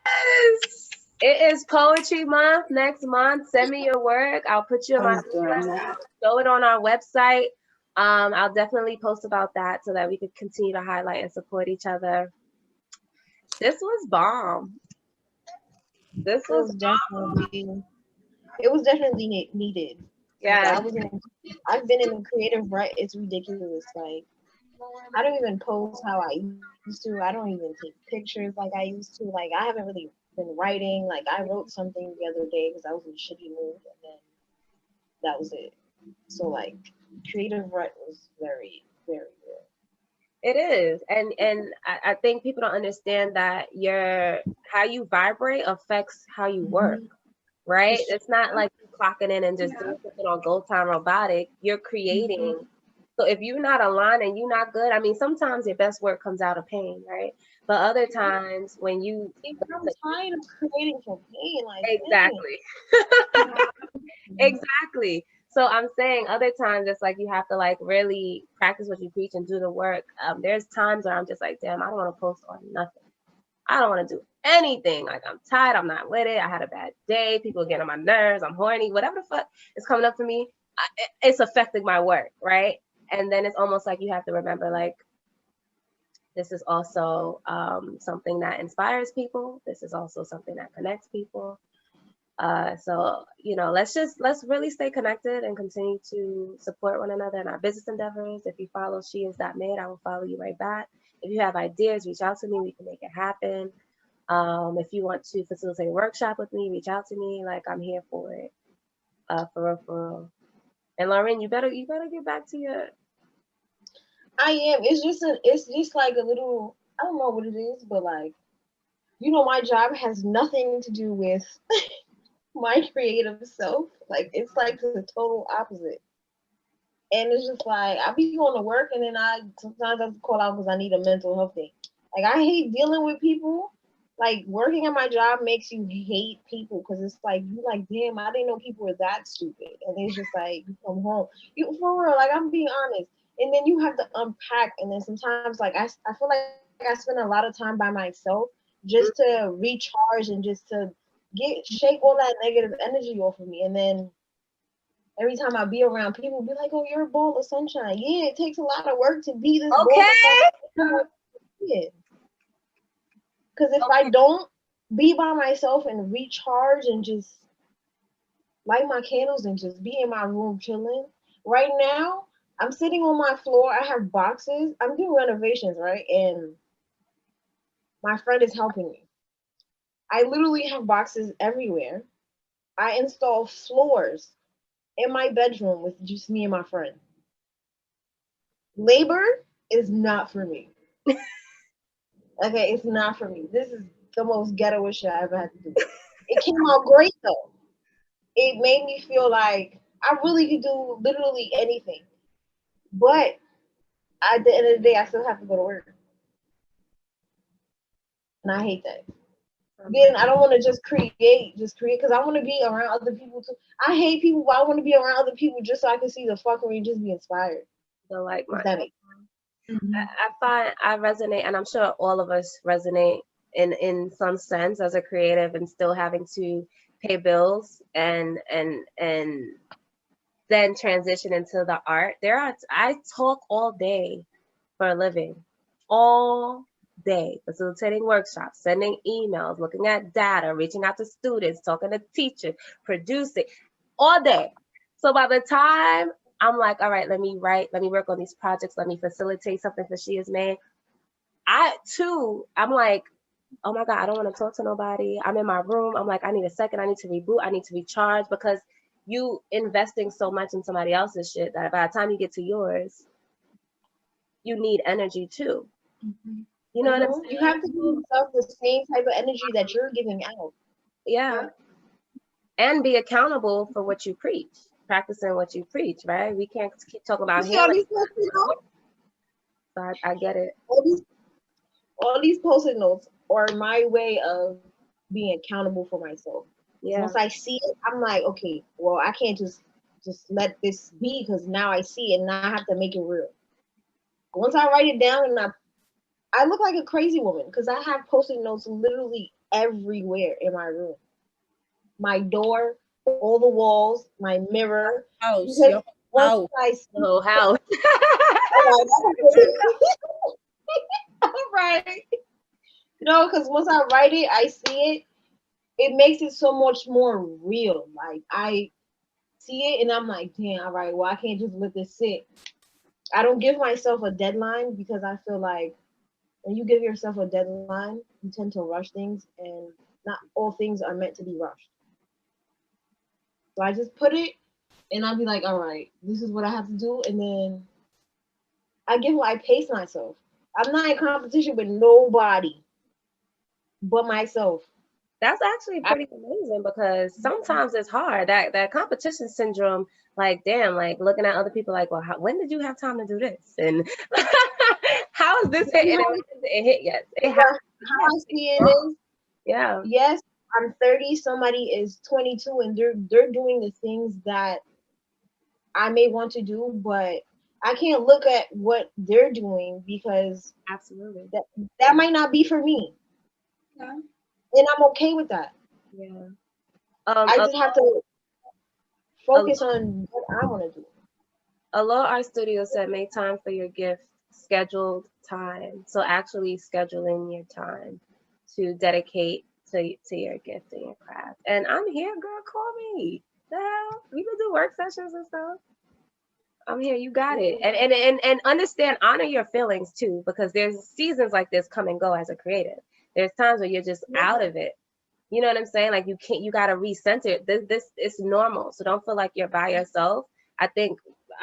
Yes! It is Poetry Month next month. Send me your work. I'll put you on my website. Show it on our website. I'll definitely post about that so that we could continue to highlight and support each other. This was bomb. It was definitely needed. Yeah. I've been in a creative rut. It's ridiculous. Like, I don't even post how I used to. I don't even take pictures like I used to. Like, I haven't really been writing. Like, I wrote something the other day because I was in a shitty mood, and then that was it. So like, creative rut was very, very real. It is, and I think people don't understand that how you vibrate affects how you work, right? It's not like you clocking in and just doing something on gold time robotic, you're creating. So if you're not aligned and you're not good, I mean, sometimes your best work comes out of pain, right? But other times when you I'm tired of creating from pain, like exactly. Exactly. So I'm saying other times it's like you have to like really practice what you preach and do the work. There's times where I'm just like, damn, I don't want to post on nothing. I don't want to do anything. Like I'm tired. I'm not with it. I had a bad day. People get on my nerves. I'm horny. Whatever the fuck is coming up for me, it's affecting my work, right? And then it's almost like you have to remember, like, this is also something that inspires people. This is also something that connects people. So, you know, let's really stay connected and continue to support one another in our business endeavors. If you follow She Is That Made, I will follow you right back. If you have ideas, reach out to me. We can make it happen. If you want to facilitate a workshop with me, reach out to me. Like, I'm here for it. For real. And Lauren, you better get back to your. I am. It's just like a little, I don't know what it is, but like, you know, my job has nothing to do with my creative self. Like, it's like the total opposite. And it's just like, I be going to work and then sometimes I have to call out because I need a mental health day. Like, I hate dealing with people. Like, working at my job makes you hate people because it's like, you like, damn, I didn't know people were that stupid. And it's just like, you come home. You, for real, like, I'm being honest. And then you have to unpack. And then sometimes, like, I feel like I spend a lot of time by myself just to recharge and just to shake all that negative energy off of me. And then every time I be around people, be like, oh, you're a ball of sunshine. Yeah, it takes a lot of work to be this ball of sunshine. Yeah. Because if I don't be by myself and recharge and just light my candles and just be in my room chilling, right now, I'm sitting on my floor. I have boxes. I'm doing renovations, right? And my friend is helping me. I literally have boxes everywhere. I install floors in my bedroom with just me and my friend. Labor is not for me. Okay, it's not for me. This is the most ghetto shit I ever had to do. It came out great though. It made me feel like I really could do literally anything. But at the end of the day, I still have to go to work. And I hate that. Again, I don't want to just create because I want to be around other people too. I hate people, but I want to be around other people just so I can see the fuckery and just be inspired. So like I find I resonate, and I'm sure all of us resonate in some sense as a creative and still having to pay bills and then transition into the art. I talk all day for a living, all day, facilitating workshops, sending emails, looking at data, reaching out to students, talking to teachers, producing all day. So by the time I'm like, all right, let me write, let me work on these projects, let me facilitate something for She Is Made, I'm like, oh my God, I don't want to talk to nobody. I'm in my room. I'm like, I need a second. I need to reboot. I need to recharge, because you investing so much in somebody else's shit that by the time you get to yours, you need energy too. You know what I'm saying? You have to give yourself the same type of energy that you're giving out. Yeah. And be accountable for what you preach, practicing what you preach, right? We can't keep talking about healing. So I get it. All these Post-it notes are my way of being accountable for myself. Yeah. Once I see it, I'm like, okay, well, I can't just let this be, because now I see it and now I have to make it real. Once I write it down, and I look like a crazy woman because I have Post-it notes literally everywhere in my room. My door, all the walls, my mirror. House, whole house. All right. No, because once I write it, I see it. It makes it so much more real. Like, I see it and I'm like, damn, all right, well, I can't just let this sit. I don't give myself a deadline, because I feel like when you give yourself a deadline, you tend to rush things, and not all things are meant to be rushed. So I just put it, and I'll be like, all right, this is what I have to do. And then I pace myself. I'm not in competition with nobody but myself. That's actually pretty amazing because sometimes it's hard. That competition syndrome, like, damn, like looking at other people like, well, when did you have time to do this? And how is this hitting? And it hasn't hit yet. How I see it is, yes, I'm 30, somebody is 22, and they're doing the things that I may want to do, but I can't look at what they're doing because absolutely that might not be for me. Yeah. And I'm okay with that. Yeah. I just have to focus on what I want to do. Allure Art Studio said, make time for your gift, scheduled time. So actually scheduling your time to dedicate to your gift and your craft. And I'm here, girl, call me. The hell? We can do work sessions and stuff. I'm here, you got it. And understand, honor your feelings too, because there's seasons like this come and go as a creative. There's times where you're just out of it. You know what I'm saying? Like you gotta recenter it. This is normal. So don't feel like you're by yourself. I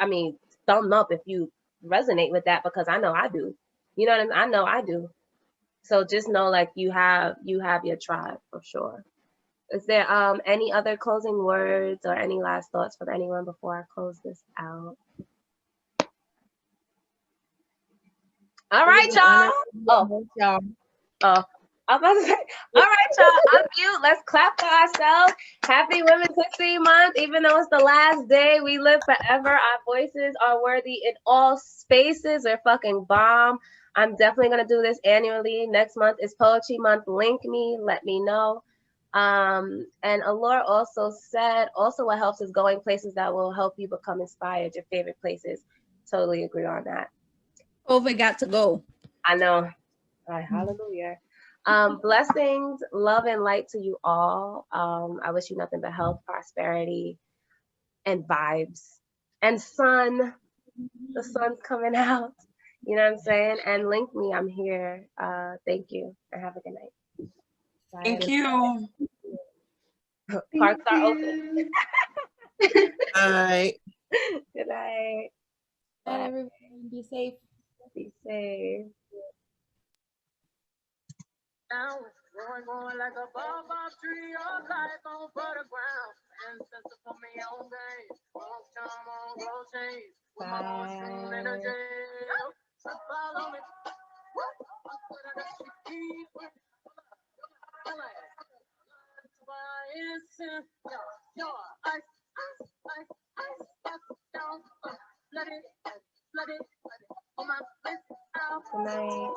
mean, thumb up if you resonate with that, because I know I do. You know what I mean? I know I do. So just know, like, you have your tribe for sure. Is there any other closing words or any last thoughts from anyone before I close this out? All right, y'all. Oh, I was about to say, all right, y'all, unmute. Let's clap for ourselves. Happy Women's History Month. Even though it's the last day, we live forever. Our voices are worthy in all spaces. They're fucking bomb. I'm definitely going to do this annually. Next month is Poetry Month. Link me. Let me know. And Allure also said, also what helps is going places that will help you become inspired, your favorite places. Totally agree on that. COVID got to go. I know. Right, hallelujah. Blessings, love, and light to you all. I wish you nothing but health, prosperity, and vibes. And sun, the sun's coming out. You know what I'm saying? And link me, I'm here. Thank you, and have a good night. Bye. Thank you. Parks are open. Bye. Good night. Bye, everyone. Be safe. Be safe. Going like a bob tree of life on the ground. Ancestors put me on game. On time, on gold chains. With my mushroom energy. Follow me. Good night.